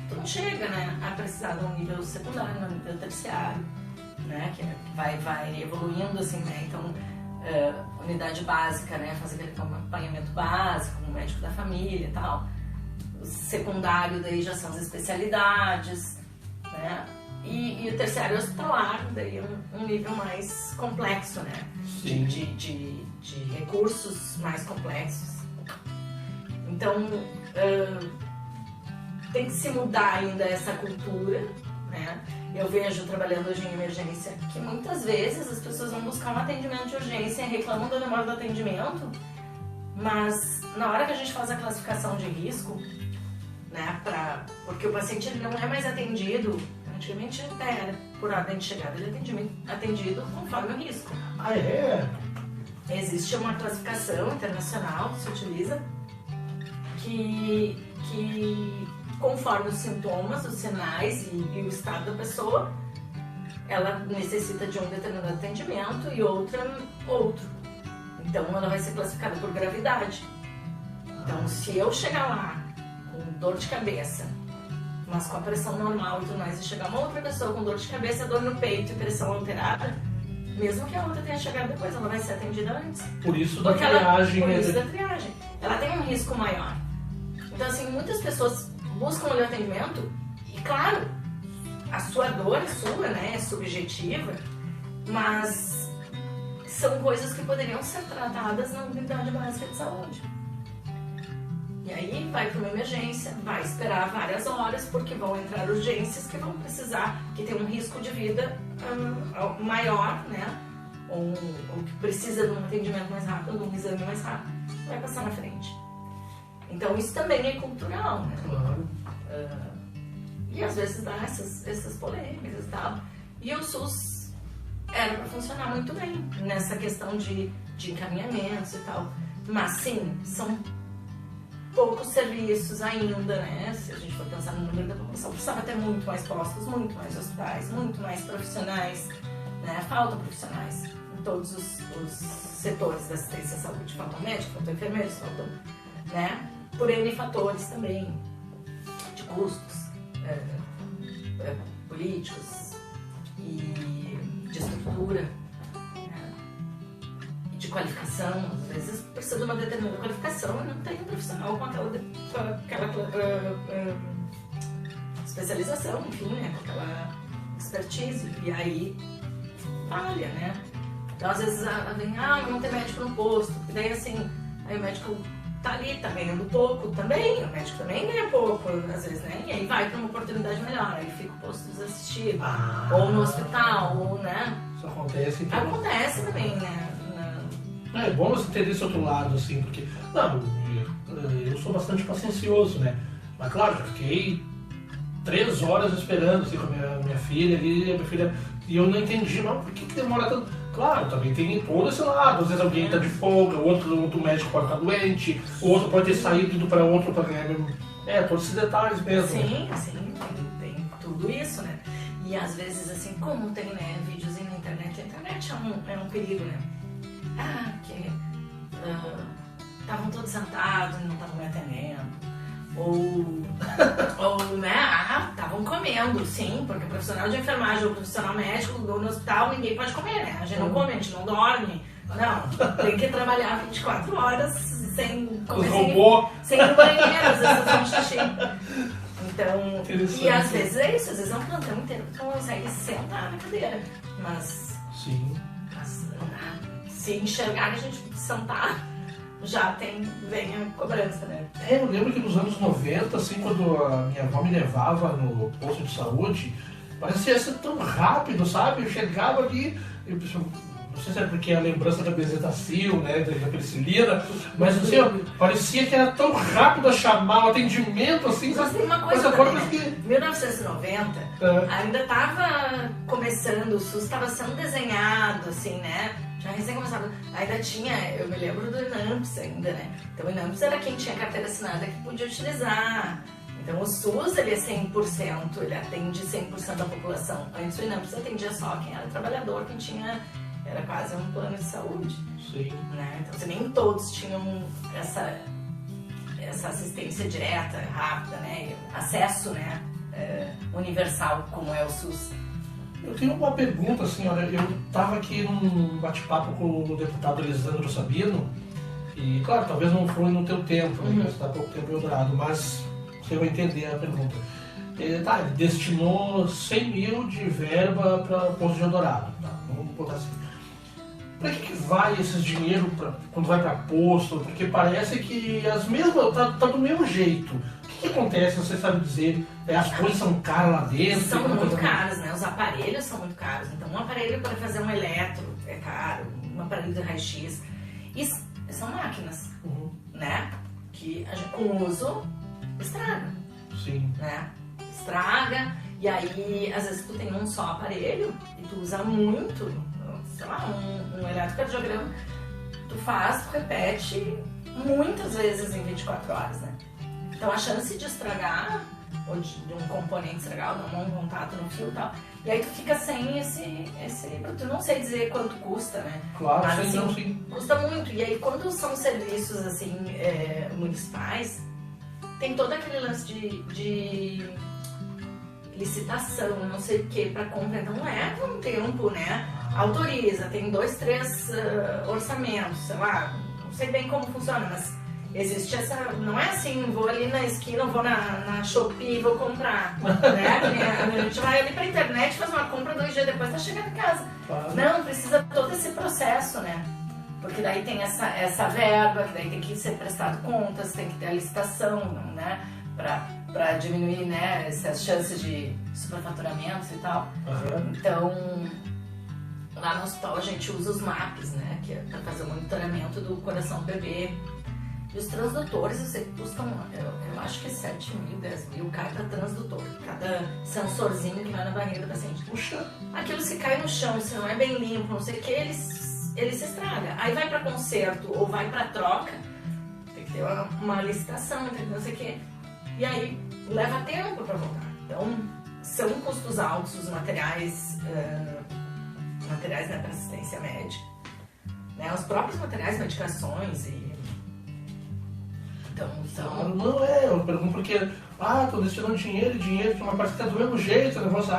tu não chega, né, a precisar de um nível secundário, um nível terciário, né, que vai evoluindo assim, né, então unidade básica, né, fazer aquele acompanhamento básico, um médico da família e tal. O secundário daí já são as especialidades, né, e o terciário hospitalar daí é um nível mais complexo, né, de recursos mais complexos. Então tem que se mudar ainda essa cultura, né? Eu vejo, trabalhando hoje em emergência, que muitas vezes as pessoas vão buscar um atendimento de urgência e reclamam da demora do atendimento, mas na hora que a gente faz a classificação de risco, né, porque o paciente ele não é mais atendido, antigamente era por ordem de chegada, ele é atendido conforme o risco. Ah, é? Existe uma classificação internacional que se utiliza que conforme os sintomas, os sinais e o estado da pessoa, ela necessita de um determinado atendimento e outro. Então ela vai ser classificada por gravidade. Então se eu chegar lá com dor de cabeça, mas com a pressão normal e tudo mais, e chegar uma outra pessoa com dor de cabeça, dor no peito e pressão alterada, mesmo que a outra tenha chegado depois, ela vai ser atendida antes. Por isso da triagem. Por isso da triagem. Ela tem um risco maior. Então assim, muitas pessoas buscam o atendimento e, claro, a sua dor é sua, né? É subjetiva, mas são coisas que poderiam ser tratadas na unidade básica de saúde. E aí vai para uma emergência, vai esperar várias horas, porque vão entrar urgências que vão precisar, que tem um risco de vida maior, né? Ou que precisa de um atendimento mais rápido, de um exame mais rápido, vai passar na frente. Então isso também é cultural, né? Claro. E às vezes dá essas polêmicas e tal. E o SUS era para funcionar muito bem nessa questão de encaminhamentos e tal. Mas sim, são poucos serviços ainda, né? Se a gente for pensar no número da população, precisava ter muito mais postos, muito mais hospitais, muito mais profissionais, né? Faltam profissionais em todos os setores da assistência à saúde. Faltam médicos, faltam enfermeiros, faltam, né? por N fatores também, de custos políticos e de estrutura, né? E de qualificação. Às vezes precisa de uma determinada qualificação e não tem um profissional com aquela especialização, enfim, né? Com aquela expertise, e aí falha, né? Então às vezes vem, não tem médico no posto, e daí assim, aí o médico tá ali, tá ganhando pouco também, o médico também ganha pouco, às vezes, né? E aí vai pra uma oportunidade melhor, aí fica o posto desassistido, ou no hospital, ou, né? Isso acontece. Então... Acontece também, né? É bom você ter esse outro lado, assim, porque, não, eu sou bastante paciencioso, né? Mas claro, já fiquei 3 horas esperando, assim, com a minha filha ali, minha filha, e eu não entendi, mas por que demora tanto? Claro, também tem todo esse lado, às vezes alguém está de folga, outro médico pode estar doente, o outro pode ter saído indo para outro para ganhar. Todos esses detalhes mesmo. Sim, tem tudo isso, né? E às vezes, assim, como tem, né, videozinho na internet, a internet é um perigo, né? Que estavam todos sentados e não estavam me atendendo. Ou né, estavam comendo, sim, porque o profissional de enfermagem ou o profissional médico no hospital, ninguém pode comer, né? A gente não come, a gente não dorme. Não, tem que trabalhar 24 horas sem comer, sem ir no banheiro, às vezes fazer um xixi. Então, e às vezes é isso, às vezes é um plantão inteiro que tu não consegue sentar na cadeira. Mas, sim. Se enxergar que a gente sentar, já vem a cobrança, né? Eu lembro que nos anos 90, assim, quando a minha avó me levava no posto de saúde, parecia ser tão rápido, sabe? Eu chegava ali, não sei se é porque é a lembrança da bezetacil, né, da penicilina, mas assim, parecia que era tão rápido a chamar o atendimento, assim. Mas tem uma coisa também, 1990, ainda estava começando, o SUS estava sendo desenhado, assim, né? Já recém começava, ainda tinha, eu me lembro do INAMPS ainda, né? Então o INAMPS era quem tinha carteira assinada que podia utilizar. Então o SUS, ele é 100%, ele atende 100% da população. Antes o INAMPS atendia só quem era trabalhador, quem tinha, era quase um plano de saúde. Sim. Né? Então assim, nem todos tinham essa assistência direta, rápida, né? Acesso, né? Universal, como é o SUS. Eu tenho uma pergunta, assim, olha, eu estava aqui num bate-papo com o deputado Elisandro Sabino, e claro, talvez não foi no teu tempo, né, você está há pouco tempo em Eldorado, mas você vai entender a pergunta. Ele destinou 100 mil de verba para o posto de Eldorado, tá? Vamos botar assim. Para que vai esses dinheiro quando vai para posto? Porque parece que as mesmas, tá do mesmo jeito. O que acontece, você sabe dizer? As coisas são caras lá dentro? São muito caras, né? Os aparelhos são muito caros. Então, um aparelho para fazer um eletro é caro, um aparelho de raio-x. E são máquinas, né? Que com uso estraga. Sim. Né? Estraga, e aí, às vezes, tu tem um só aparelho e tu usa muito, sei lá, um eletrocardiograma. Tu repete muitas vezes em 24 horas, né? Então a chance de estragar, ou de um componente estragar, ou não um contato no fio e tal, e aí tu fica sem esse tu não sei dizer quanto custa, né? Claro, mas, sim, assim, não, sim. Custa muito, e aí quando são serviços assim, municipais, tem todo aquele lance de licitação, não sei o que, para compra, então leva um tempo, né? Autoriza, tem 2, 3 orçamentos, sei lá, não sei bem como funciona, mas existe essa, não é assim, vou ali na esquina, vou na Shopee e vou comprar, né? A gente vai ali pra internet, faz uma compra, 2 dias depois tá chegando em casa. Claro. Não, precisa todo esse processo, né? Porque daí tem essa verba, que daí tem que ser prestado contas, tem que ter a licitação, né? Pra diminuir, né, essas chances de superfaturamentos e tal. Então, lá no hospital a gente usa os MAPs, né? Que é pra fazer o monitoramento do coração do bebê. E os transdutores, eu sei que custam, eu acho que 7 mil, 10 mil cada transdutor, cada sensorzinho que vai na barriga do paciente. Puxa! Aquilo se cai no chão, se não é bem limpo, não sei o que, ele se estraga. Aí vai para conserto ou vai para troca, tem que ter uma licitação, tem que não sei o que. E aí leva tempo para voltar. Então, são custos altos os materiais, né, para assistência médica. Né, os próprios materiais, medicações e... Então, Não, eu pergunto porque, tô destinando dinheiro, mas parece que tá do mesmo jeito, o negócio,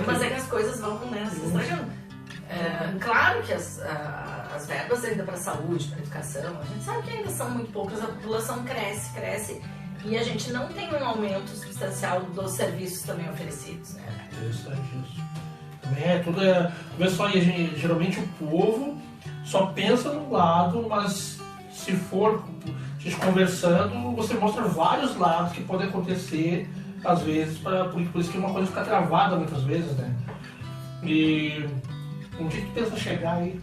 mas é que as coisas vão, né, se estragando. Claro que as verbas ainda para saúde, para educação, a gente sabe que ainda são muito poucas, a população cresce, e a gente não tem um aumento substancial dos serviços também oferecidos, né? Interessante isso. Também vê só aí, geralmente o povo só pensa num lado, mas se for a gente conversando, você mostra vários lados que podem acontecer, às vezes, por isso que uma coisa fica travada muitas vezes, né? E um dia que tu pensa chegar aí,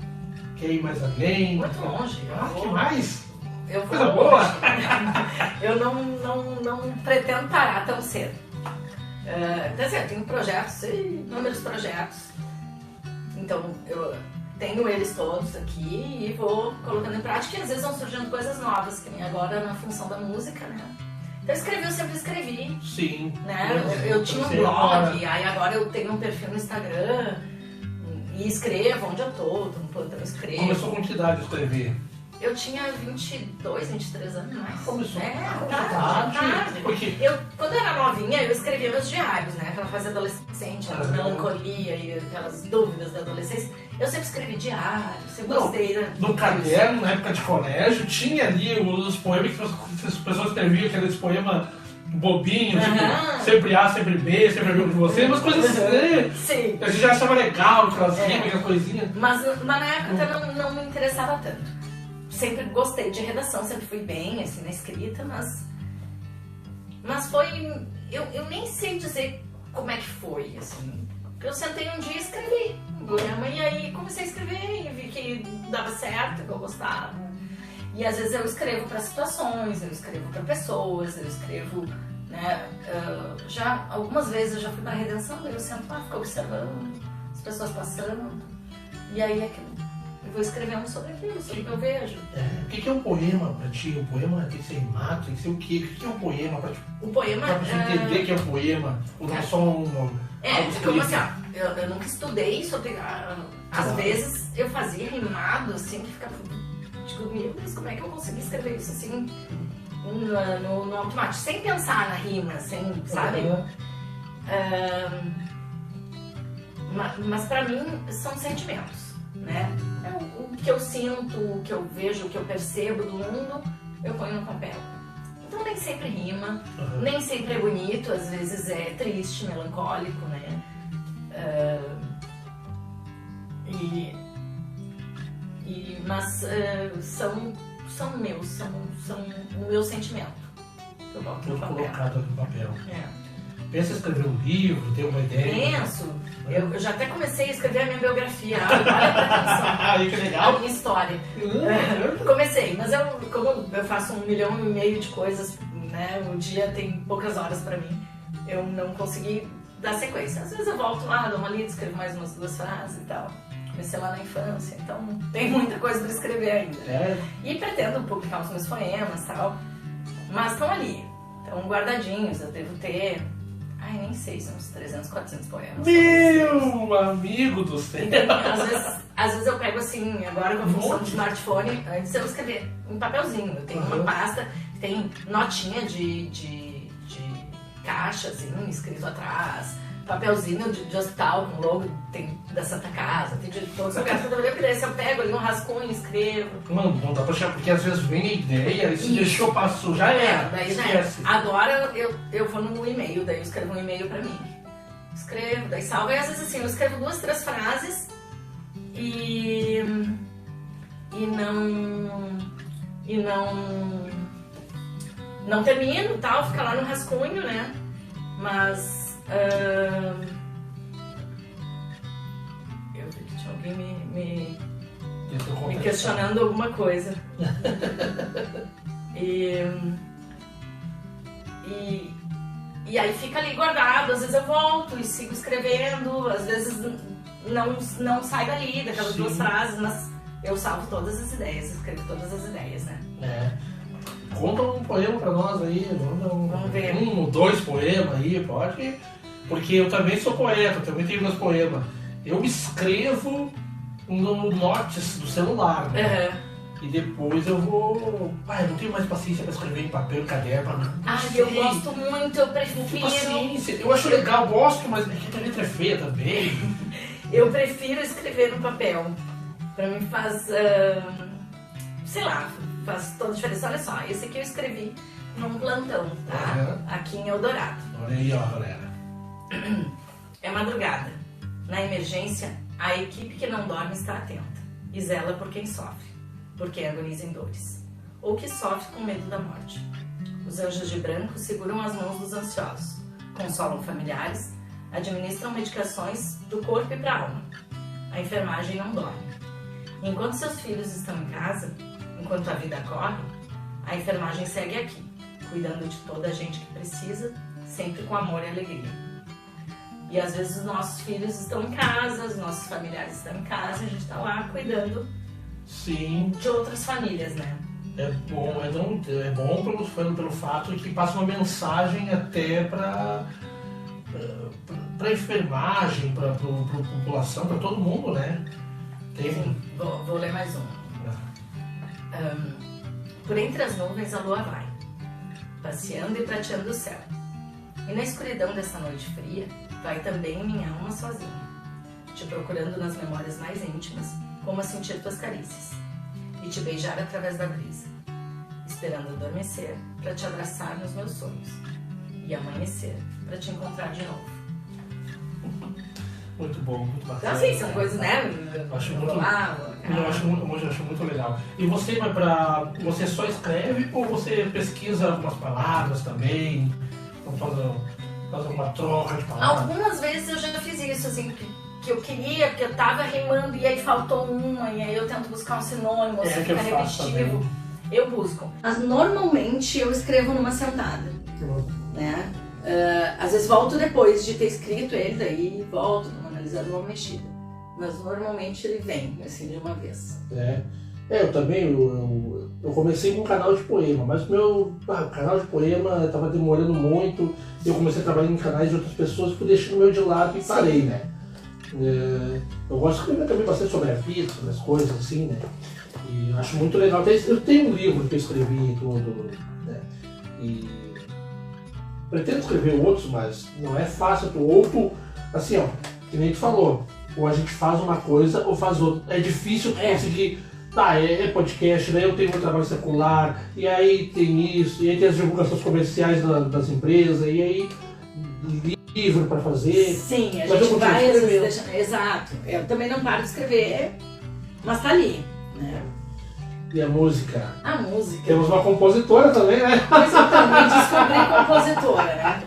quer ir mais além? Muito longe. Que mais? Eu vou coisa boa! Eu não pretendo parar tão cedo. Quer dizer, eu tenho projetos, inúmeros projetos. Então, eu tenho eles todos aqui e vou colocando em prática, e às vezes vão surgindo coisas novas, que nem agora na função da música, né? Então, eu sempre escrevi. Sim. Né? Eu tinha um blog, aí agora eu tenho um perfil no Instagram e escrevo onde eu tô no plantão, escrevo. Começou com que idade a escrever? Eu tinha 22, 23 anos mais. Começou tarde. Porque... Quando eu era novinha, eu escrevia meus diários, né? Aquela fase adolescente, aquela melancolia e aquelas dúvidas da adolescência. Eu sempre escrevi diário, sempre gostei, né? No caderno, na época de colégio, tinha ali os poemas que as pessoas escreviam, aqueles poemas bobinhos, tipo, sempre A, sempre B, sempre B com você, umas coisas assim. Sim. A gente já achava legal, aquelas rimas, aquelas coisinhas. Mas na época não me interessava tanto. Sempre gostei de redação, sempre fui bem, assim, na escrita, mas foi... Eu nem sei dizer como é que foi, assim. Eu sentei um dia e escrevi. E aí comecei a escrever e vi que dava certo, que eu gostava. E às vezes eu escrevo para situações, eu escrevo para pessoas, eu escrevo, né? Algumas vezes eu já fui para redenção, daí eu sento lá, fico observando as pessoas passando. E aí eu vou escrevendo sobre aquilo, sobre o que eu vejo. O que é um poema pra ti? Um poema tem que ser rimato, tem que ser o quê? O que é um poema pra ti? O poema... Pra você entender que é um poema, ou não é só um... como assim, eu nunca estudei sobre... Às vezes eu fazia rimado, assim, que ficava... Digo, meu Deus, como é que eu consegui escrever isso, assim, no automático, sem pensar na rima, sem, sabe? Mas pra mim são sentimentos, né? O que eu sinto, o que eu vejo, o que eu percebo do mundo, eu ponho no papel. Então nem sempre rima, nem sempre é bonito, às vezes é triste, melancólico, né? Mas são meus, são o meu sentimento. Eu boto no papel. Colocado no papel. Pensa em escrever um livro, ter uma ideia? Penso. Eu já até comecei a escrever a minha biografia. Olha pra atenção. Que legal. A minha história. Comecei, mas como eu faço 1,5 milhão de coisas, né? O dia tem poucas horas pra mim. Eu não consegui dar sequência. Às vezes eu volto lá, dou uma lida, escrevo mais umas 2 frases e tal. Comecei lá na infância, então tem muita coisa pra escrever ainda. E pretendo publicar os meus poemas e tal. Mas estão ali. Estão guardadinhos, eu devo ter... nem sei, são uns 300, 400 poemas. Meu amigo do céu! Às vezes eu pego assim, agora com a função do smartphone, antes eu escrever em papelzinho. Eu tenho uma pasta que tem notinha de caixa, assim, escrito atrás. Papelzinho de hospital com logo, tem da Santa Casa, tem de todos os lugares. Eu pego ali um rascunho e escrevo. Mano, não dá pra chegar, porque às vezes vem a ideia e se deixou, passou, já era. Daí já era. Agora eu vou no e-mail, daí eu escrevo um e-mail pra mim. Escrevo, daí salvo. E às vezes assim, eu escrevo 2, 3 frases e não termino, tal, fica lá no rascunho, né? Mas eu vi que tinha alguém me questionando alguma coisa. E aí fica ali guardado, às vezes eu volto e sigo escrevendo, às vezes não sai dali, daquelas 2 frases, mas eu salvo todas as ideias, escrevo todas as ideias, né? Conta um poema pra nós aí, vamos ver. 1 ou 2 poemas aí, pode. Porque eu também sou poeta, eu também tenho meus poemas. Eu escrevo no notes do celular, né? E depois eu vou... eu não tenho mais paciência pra escrever em papel, em caderno. Eu gosto muito, eu Não tenho prefiro... paciência. Eu acho legal, gosto, mas a letra é feia também. Eu prefiro escrever no papel. Pra mim faz... sei lá, faz toda a diferença. Olha só, esse aqui eu escrevi num plantão, tá? Aqui em Eldorado. Olha aí, ó, galera. É madrugada. Na emergência, a equipe que não dorme está atenta e zela por quem sofre, por quem agoniza em dores, ou que sofre com medo da morte. Os anjos de branco seguram as mãos dos ansiosos, consolam familiares, administram medicações do corpo e para a alma. A enfermagem não dorme. Enquanto seus filhos estão em casa, enquanto a vida corre, a enfermagem segue aqui, cuidando de toda a gente que precisa, sempre com amor e alegria. E às vezes os nossos filhos estão em casa, os nossos familiares estão em casa, a gente está lá cuidando Sim. de outras famílias, né? É bom pelo fato de que passa uma mensagem até para enfermagem, para população, para todo mundo, né? Sim, vou ler mais um. Por entre as nuvens a lua vai, passeando e prateando o céu. E na escuridão dessa noite fria, vai também minha alma sozinha, te procurando nas memórias mais íntimas, como a sentir tuas carícias, e te beijar através da brisa, esperando adormecer para te abraçar nos meus sonhos, e amanhecer para te encontrar de novo. Muito bom, muito bacana. Então assim, são coisas, né? Eu acho muito legal. E você vai você só escreve ou você pesquisa algumas palavras também? Faz alguma troca de palavras? Algumas vezes eu já fiz isso, assim, que eu queria, porque eu tava rimando e aí faltou uma, e aí eu tento buscar um sinônimo, se fica repetitivo, eu busco. Mas normalmente eu escrevo numa sentada, né? Às vezes volto depois de ter escrito ele, daí volto, dou uma analisada, uma mexida. Mas normalmente ele vem, assim, de uma vez. Eu também, eu comecei com um canal de poema, mas o meu canal de poema estava demorando muito, eu comecei a trabalhar em canais de outras pessoas, fui deixando o meu de lado e parei, né? Eu gosto de escrever também bastante sobre a vida, sobre as coisas, assim, né? E eu acho muito legal. Eu tenho um livro que eu escrevi e tudo, né? E pretendo escrever outros, mas não é fácil. Assim, ó, que nem tu falou, ou a gente faz uma coisa ou faz outra. É difícil conseguir. É podcast, daí eu tenho meu trabalho secular, e aí tem isso, e aí tem as divulgações comerciais das empresas, e aí livro para fazer. Sim, a gente vai às vezes deixando. Exato. Eu também não paro de escrever, mas tá ali, né? E a música? A música. Temos uma compositora também, né? Pois eu também descobri compositora, né?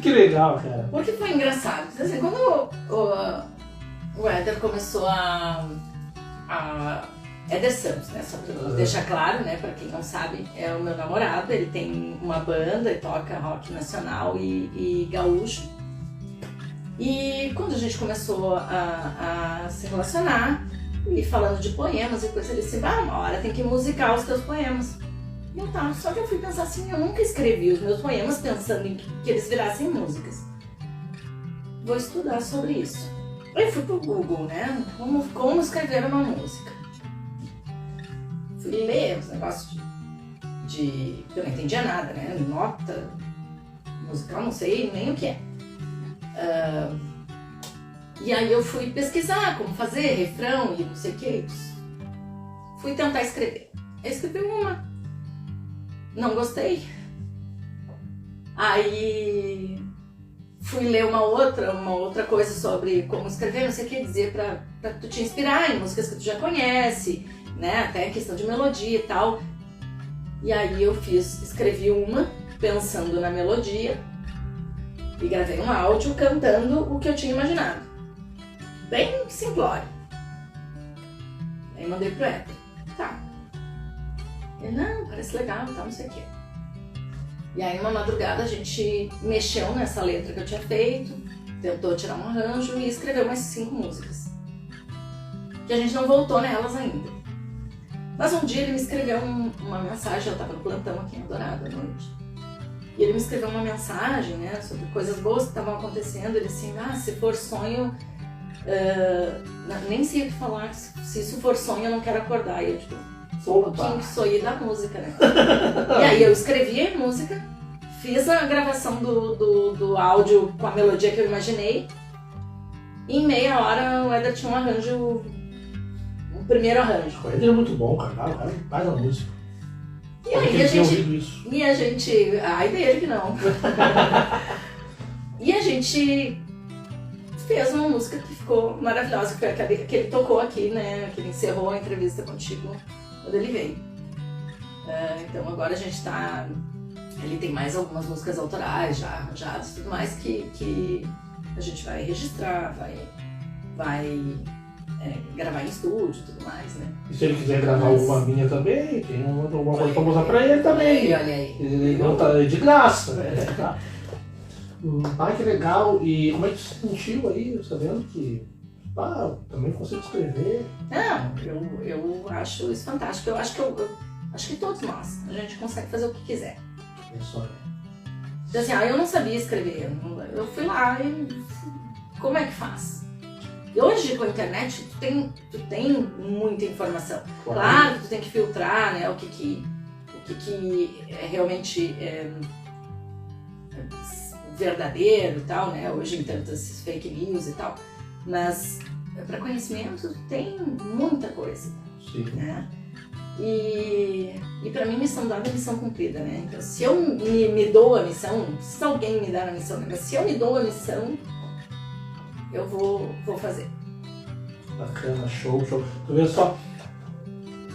Que legal, cara. Porque foi engraçado. Assim, quando o Éder começou Éder Santos, né? Só pra deixar claro, né? Pra quem não sabe, é o meu namorado. Ele tem uma banda e toca rock nacional e gaúcho. E quando a gente começou a se relacionar, e falando de poemas e coisa, ele disse, uma hora tem que musicar os teus poemas. E eu tava, só que eu fui pensar assim, eu nunca escrevi os meus poemas pensando em que eles virassem músicas. Vou estudar sobre isso. Aí fui pro Google, né? Como escrever uma música. Fui ler os negócios de... Eu não entendia nada, né? Nota musical, não sei nem o que é. E aí eu fui pesquisar como fazer, refrão e não sei o que. Fui tentar escrever. Eu escrevi uma. Não gostei. Aí fui ler uma outra coisa sobre como escrever, não sei o que dizer pra tu te inspirar em músicas que tu já conhece, né? Até a questão de melodia e tal. E aí eu escrevi uma pensando na melodia e gravei um áudio cantando o que eu tinha imaginado. Bem simplório. Aí mandei pro Éder. Tá. Ele, não, parece legal e tal, não sei o quê. E aí numa madrugada a gente mexeu nessa letra que eu tinha feito, tentou tirar um arranjo e escreveu mais 5 músicas. Que a gente não voltou nelas ainda. Mas um dia ele me escreveu uma mensagem, eu tava no plantão aqui em Eldorado à noite. E ele me escreveu uma mensagem, né, sobre coisas boas que estavam acontecendo. Ele assim, se for sonho... nem sei o que falar, se isso for sonho eu não quero acordar. E eu tipo, pouquinho que sou da música, né? E aí eu escrevi a música, fiz a gravação do áudio com a melodia que eu imaginei. E em meia hora o Éder tinha um arranjo, o primeiro arranjo. O Éder é muito bom, cara. O cara faz a música. E aí a gente. Ai dele que não. E a gente fez uma música que ficou maravilhosa, que foi aquela que ele tocou aqui, né? Que ele encerrou a entrevista contigo quando ele veio. Então agora a gente tá. Ele tem mais algumas músicas autorais já arranjadas, tudo mais que a gente vai registrar, vai gravar em estúdio e tudo mais, né? E se ele quiser gravar alguma minha também, tem alguma coisa pra usar pra ele também. Olha aí. Ele não tá de graça. Tá? Que legal. E como é que você se sentiu aí, sabendo que também consigo escrever? Não, eu acho isso fantástico. Eu acho que todos nós, a gente consegue fazer o que quiser. É só. Então, assim, eu não sabia escrever. Eu fui lá e como é que faz? E hoje com a internet tu tem muita informação. Claro que tu tem que filtrar, né, o que é realmente verdadeiro e tal, né? Hoje tem tantos fake news e tal. Mas para conhecimento tem muita coisa. Sim. Né? E para mim, missão dada é missão cumprida, né? Então, se eu me dou a missão, se alguém me dá a missão, mas se eu me dou a missão, eu vou fazer. Bacana, show. Tu vê só,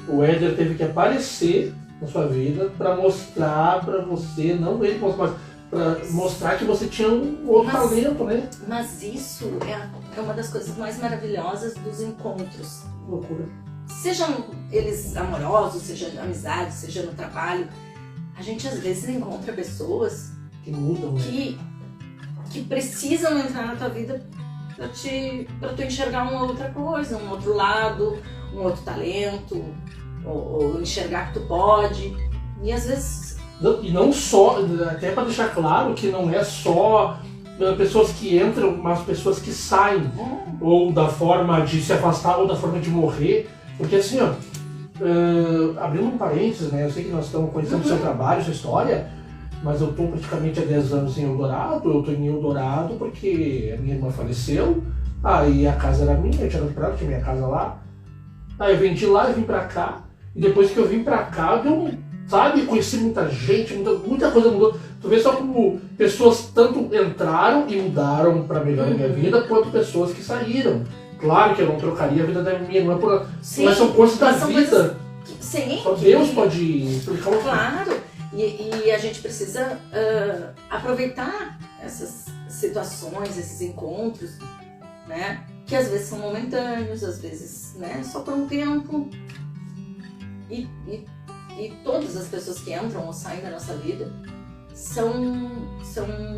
o Éder teve que aparecer na sua vida para mostrar para você, não ele mostrar, mas para mostrar que você tinha um outro talento, né? Mas isso é uma das coisas mais maravilhosas dos encontros. Loucura. Sejam eles amorosos, seja amizade, seja no trabalho, a gente às vezes encontra pessoas que mudam, né? que precisam entrar na tua vida para tu enxergar uma outra coisa, um outro lado, um outro talento, ou enxergar que tu pode. E às vezes... E não só, até para deixar claro que não é só pessoas que entram, mas pessoas que saem, ou da forma de se afastar, ou da forma de morrer. Porque assim, abrindo um parênteses, né, eu sei que nós estamos conhecendo o seu trabalho, sua história, mas eu estou praticamente há 10 anos em Eldorado. Eu estou em Eldorado porque a minha irmã faleceu, aí a casa era minha, eu tinha comprado, tinha minha casa lá, aí eu vendi lá e vim pra cá, e depois que eu vim pra cá, conheci muita gente, muita coisa mudou. Tu vê só como pessoas tanto entraram e mudaram pra melhor a minha vida, quanto pessoas que saíram. Claro que eu não trocaria a vida da minha irmã por... Sim, mas são coisas da vida. Sim. Só Deus pode explicar uma coisa. Claro. E a gente precisa aproveitar essas situações, esses encontros, né? Que às vezes são momentâneos, às vezes, né, só por um tempo. E todas as pessoas que entram ou saem da nossa vida são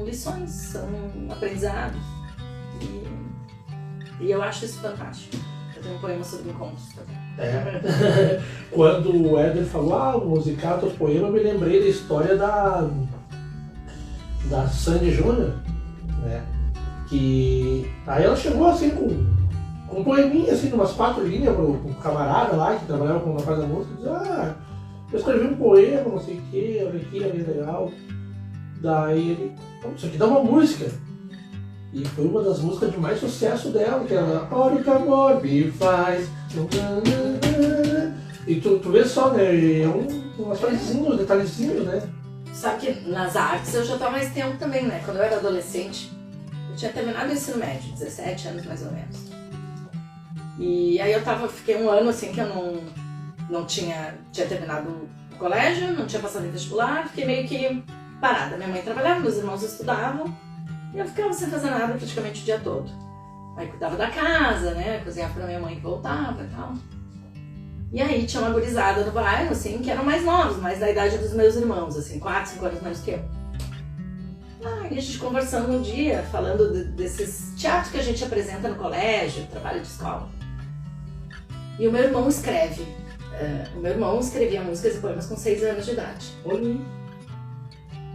lições, são aprendizados. E eu acho isso fantástico. Eu tenho um poema sobre encontros também. Quando o Éder falou, musicar teus poemas, eu me lembrei da história da Sandy Júnior, né? Que aí ela chegou assim com um poeminha, assim, umas 4 linhas pro camarada lá que trabalhava com uma casa da música, e disse, eu escrevi um poema, não sei o que, olha aqui, é bem legal. Daí ele, isso aqui dá uma música. E foi uma das músicas de mais sucesso dela, que era Olha que amor me faz. E tu vê só, né? É umas coisinhas, detalhezinhos, né? Só que nas artes eu já estava mais tempo também, né? Quando eu era adolescente, eu tinha terminado o ensino médio, 17 anos mais ou menos. E aí fiquei um ano assim que eu não tinha terminado o colégio, não tinha passado em vestibular, fiquei meio que parada. Minha mãe trabalhava, meus irmãos estudavam, e eu ficava sem fazer nada praticamente o dia todo. Aí cuidava da casa, né, cozinhava pra minha mãe que voltava e tal. E aí tinha uma gurizada do bairro, assim, que eram mais novos, mais da idade dos meus irmãos, assim, 4, 5 anos mais que eu. E a gente conversando um dia, falando desses teatros que a gente apresenta no colégio, trabalho de escola. E o meu irmão escreve. O meu irmão escrevia músicas e poemas com 6 anos de idade. Olha.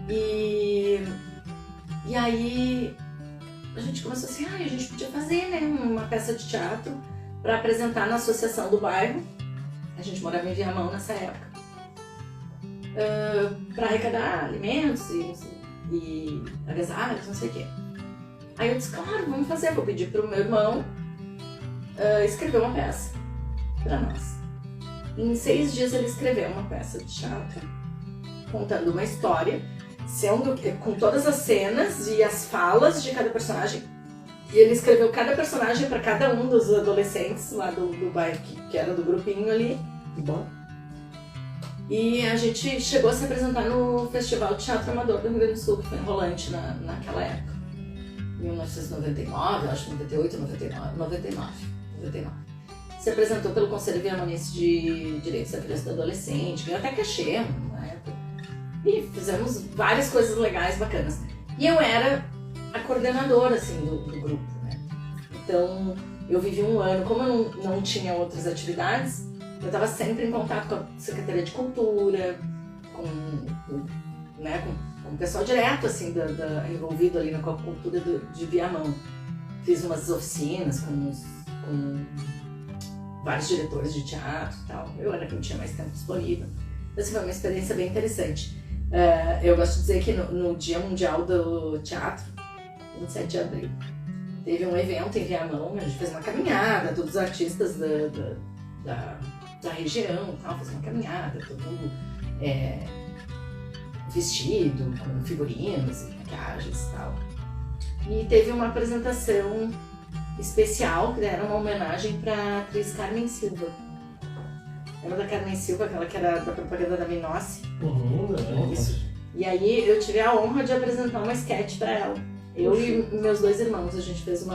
E aí a gente começou assim, a gente podia fazer, né, uma peça de teatro para apresentar na associação do bairro. A gente morava em Viamão nessa época. Pra arrecadar alimentos e agasalhos, não sei o quê. Aí eu disse, claro, vamos fazer. Vou pedir pro meu irmão escrever uma peça pra nós. Em 6 dias ele escreveu uma peça de teatro, contando uma história, com todas as cenas e as falas de cada personagem. E ele escreveu cada personagem para cada um dos adolescentes lá do bairro, que era do grupinho ali. Bom. E a gente chegou a se apresentar no Festival de Teatro Amador do Rio Grande do Sul, que foi em Rolante naquela época. 1999, acho que 98, 99. Se apresentou pelo Conselho Viamonense de Direitos da Criança e do Adolescente, ganhou até cachê na época. E fizemos várias coisas legais, bacanas. E eu era a coordenadora, assim, do grupo, né? Então, eu vivi um ano, como eu não tinha outras atividades, eu estava sempre em contato com a Secretaria de Cultura, com o pessoal direto, assim, envolvido ali na cultura de Viamão. Fiz umas oficinas com vários diretores de teatro e tal. Eu era quem tinha mais tempo disponível. Essa foi uma experiência bem interessante. Eu gosto de dizer que no Dia Mundial do Teatro, 27 de abril, teve um evento em Viamão, a gente fez uma caminhada, todos os artistas da região, fez uma caminhada, todo mundo vestido, com figurinos e maquiagens e tal. E teve uma apresentação especial, que era uma homenagem para a atriz Carmen Silva. Lembra da Carmen Silva, aquela que era da propaganda da Minócia? Isso. E aí eu tive a honra de apresentar uma sketch para ela. Eu e meus 2 irmãos, a gente fez o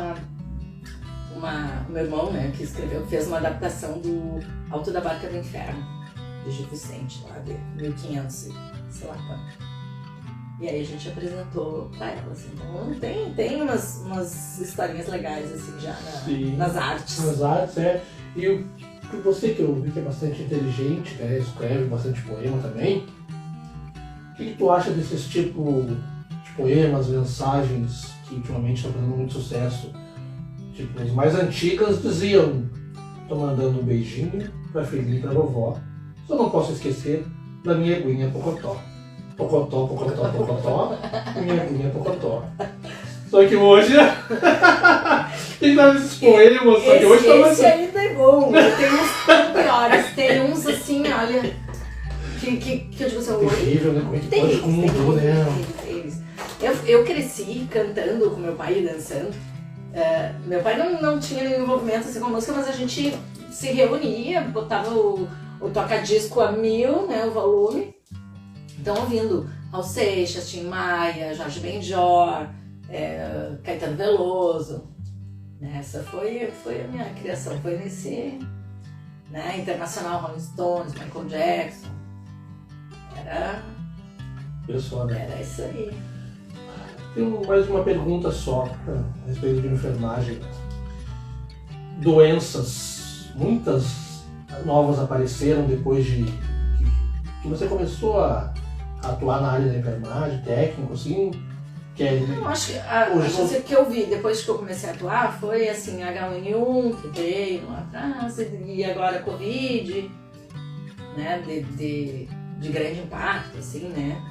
meu irmão, né, que escreveu, fez uma adaptação do Alto da Barca do Inferno, de Gil Vicente, lá de 1500, sei lá quanto. E aí a gente apresentou pra ela, assim. Então tem umas historinhas legais, assim, já nas artes. Nas artes, E você, que eu vi que é bastante inteligente, né, escreve bastante poema também, o que tu acha desses tipo de poemas, mensagens que ultimamente estão fazendo muito sucesso? Tipo, as mais antigas diziam: tô mandando um beijinho pra filhinha e pra vovó, só não posso esquecer da minha aguinha Pocotó. Pocotó, Pocotó, Pocotó, minha aguinha Pocotó. Só que hoje tem esses poemas, só que hoje tá mais... Esse ainda é bom, tem uns piores, tem uns assim, olha, que eu digo assim, oi. Terrível, né? Como é que pode, como mudou, né? Eu cresci cantando com meu pai e dançando. Meu pai não tinha nenhum envolvimento assim com a música, mas a gente se reunia, botava o toca-disco a 1000, né, o volume. Então ouvindo Raul Seixas, Tim Maia, Jorge Benjor, Caetano Veloso. Essa foi a minha criação, foi nesse, né, internacional, Rolling Stones, Michael Jackson. Era isso aí. Tenho mais uma pergunta só a respeito de enfermagem. Doenças, muitas novas apareceram depois de que você começou a atuar na área da enfermagem, técnico, assim? Eu acho que a coisa que eu vi depois que eu comecei a atuar foi assim, H1N1, que veio lá atrás, e agora Covid, né, de grande impacto, assim, né?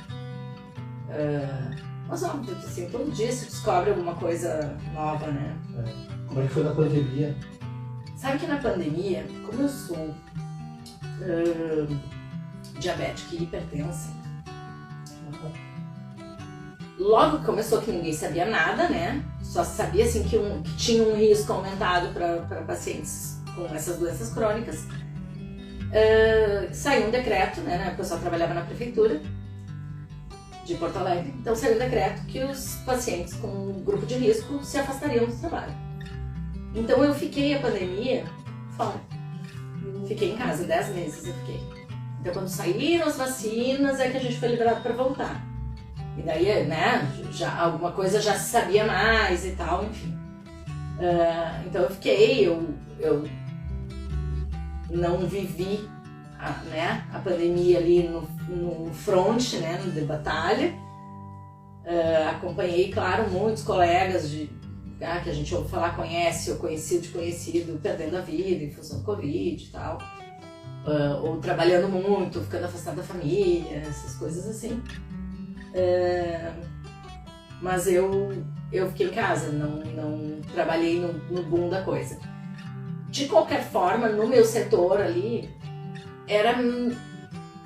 Mas óbvio, assim, todo dia se descobre alguma coisa nova, né? Como é que foi na pandemia? Sabe que na pandemia, como eu sou diabética e hipertensa, logo que começou que ninguém sabia nada, né? Só sabia assim que tinha um risco aumentado para pacientes com essas doenças crônicas. Saiu um decreto, né? O pessoal trabalhava na prefeitura de Porto Alegre, então saiu um decreto que os pacientes com grupo de risco se afastariam do trabalho. Então eu fiquei a pandemia fora. Fiquei em casa, 10 meses eu fiquei. Então quando saíram as vacinas é que a gente foi liberado para voltar. E daí, né, já, alguma coisa já se sabia mais e tal, enfim. Então eu fiquei, eu não vivi a pandemia ali no front, né, de batalha. Acompanhei, claro, muitos colegas que a gente ouve falar, conhece, ou conhecido de conhecido, perdendo a vida em função do Covid e tal. ou trabalhando muito, ficando afastado da família, essas coisas assim. Mas eu fiquei em casa, não trabalhei no boom da coisa. De qualquer forma, no meu setor ali,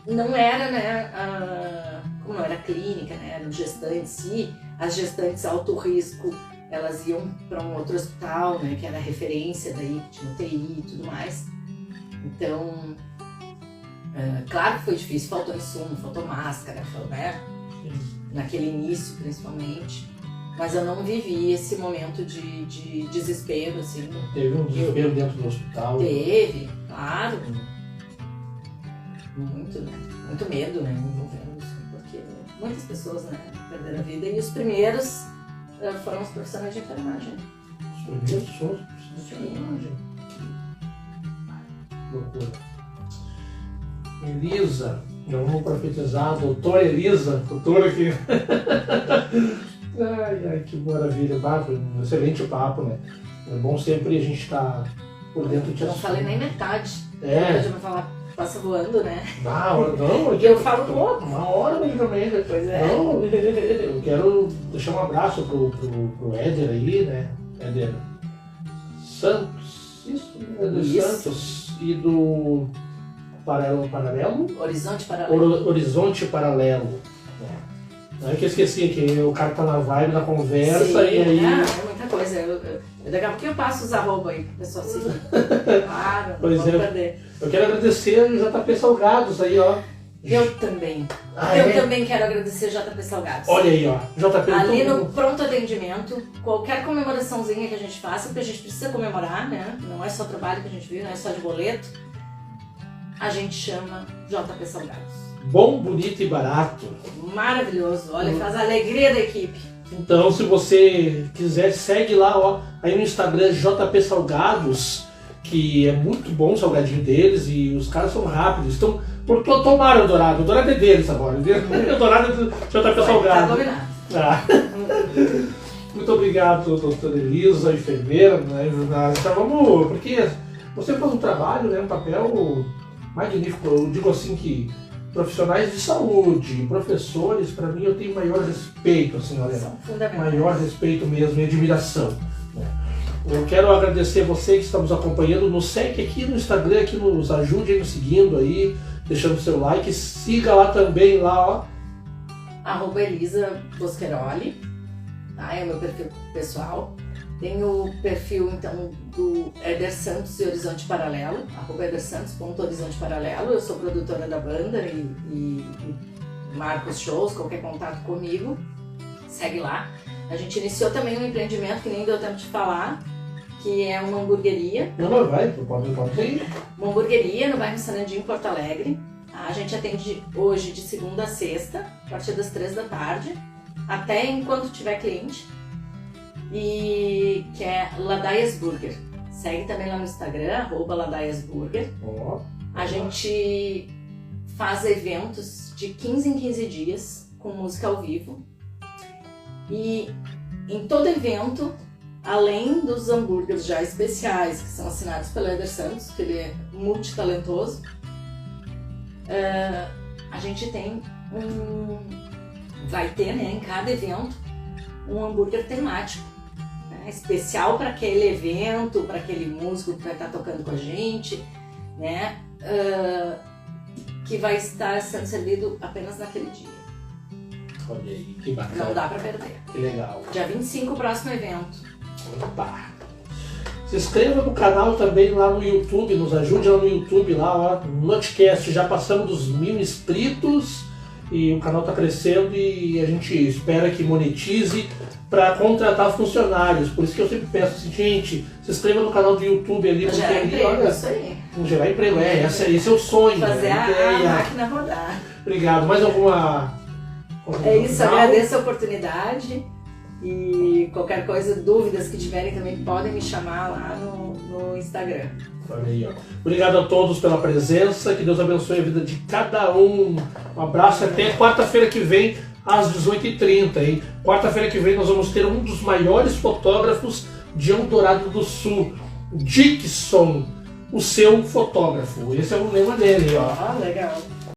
não era, né, como não era clínica, né, eram gestantes, e as gestantes alto risco, elas iam para um outro hospital, né, que era referência daí, que tinha UTI e tudo mais. Então, claro que foi difícil, faltou insumo, faltou máscara, né, naquele início principalmente. Mas eu não vivi esse momento de desespero, assim. Teve um desespero dentro do hospital? Teve, claro. Muito, né? Muito medo, né? Envolvendo isso, porque muitas pessoas, né, perderam a vida. E os primeiros foram os profissionais de enfermagem. Os primeiros são os profissionais de enfermagem. Que loucura. Elisa, já vamos profetizar, doutora Elisa, doutora aqui. Ai, que maravilha, um excelente papo, né? É bom sempre a gente estar por dentro de Eu não falei nem metade. É. Já vai falar, passa voando, né? Não, eu falo pouco. Uma hora praticamente. Pois é. Não, eu quero deixar um abraço pro Éder aí, né? Éder Santos, Éder Santos, e do Paralelo? Horizonte Paralelo. Horizonte Paralelo. Não é que eu esqueci que o cara tá na vibe, na conversa. Sim, e aí... é muita coisa. Daqui a pouco eu passo os arroba aí, pessoal seguir. Claro, pois não vamos perder. Eu quero agradecer o JP Salgados aí, ó. Eu também. Também quero agradecer o JP Salgados. Olha aí, ó. JP ali no pronto atendimento, qualquer comemoraçãozinha que a gente faça, porque a gente precisa comemorar, né? Não é só trabalho que a gente vive, não é só de boleto. A gente chama JP Salgados. Bom, bonito e barato. Maravilhoso. Olha, faz a alegria da equipe. Então, se você quiser, segue lá, ó, aí no Instagram JP Salgados, que é muito bom o salgadinho deles e os caras são rápidos. Então, tomaram o Dourado. O Dourado é deles agora. O Dourado é do JP Salgados. Tá combinado. Muito obrigado, doutora Elisa, enfermeira, né, jornalista. Vamos, porque você faz um trabalho, né, um papel magnífico. Eu digo assim que profissionais de saúde, professores, para mim eu tenho maior respeito, assim, olha, maior respeito mesmo e admiração. Eu quero agradecer você que está nos acompanhando, nos segue aqui no Instagram, que nos ajude nos seguindo aí, deixando seu like, siga lá também, lá, ó. @Elisa Boscheroli, tá? É o meu perfil pessoal. Tem o perfil, então, do Éder Santos e Horizonte Paralelo, @edersantos.horizonteparalelo. Eu sou produtora da banda e marco os shows, qualquer contato comigo, segue lá. A gente iniciou também um empreendimento que nem deu tempo de falar, que é uma hamburgueria. Não, vai, pode ir. Uma hamburgueria no bairro Sanandinho, Porto Alegre. A gente atende hoje de segunda a sexta, a partir das 3 da tarde, até enquanto tiver cliente. E que é Ladaias Burger. Segue também lá no Instagram, @Ladaias Burger. A gente faz eventos de 15 em 15 dias com música ao vivo. E em todo evento, além dos hambúrgueres já especiais, que são assinados pelo Éder Santos, que ele é multitalentoso, a gente tem vai ter, né, em cada evento um hambúrguer temático, né, especial para aquele evento, para aquele músico que vai estar tocando com a gente, né, que vai estar sendo servido apenas naquele dia. Olha aí, que bacana. Não dá para perder. Que legal. Dia 25, o próximo evento. Opa! Se inscreva no canal também lá no YouTube, nos ajude lá no YouTube, lá, ó, no Notcast. Já passamos dos 1000 inscritos e o canal está crescendo e a gente espera que monetize para contratar funcionários. Por isso que eu sempre peço assim, gente, se inscreva no canal do YouTube ali, porque gerar ali, emprego, olha, isso aí. Gerar emprego, esse é o sonho. Fazer né? a máquina rodar. Obrigado. Mais alguma? É isso, agradeço a oportunidade e qualquer coisa, dúvidas que tiverem também podem me chamar lá no Instagram. Olha aí, ó. Obrigado a todos pela presença, que Deus abençoe a vida de cada um. Um abraço até quarta-feira que vem às 18h30, hein? Quarta-feira que vem nós vamos ter um dos maiores fotógrafos de Eldorado do Sul, Dixon. o seu fotógrafo. Esse é o lema dele, ó. Ah, legal.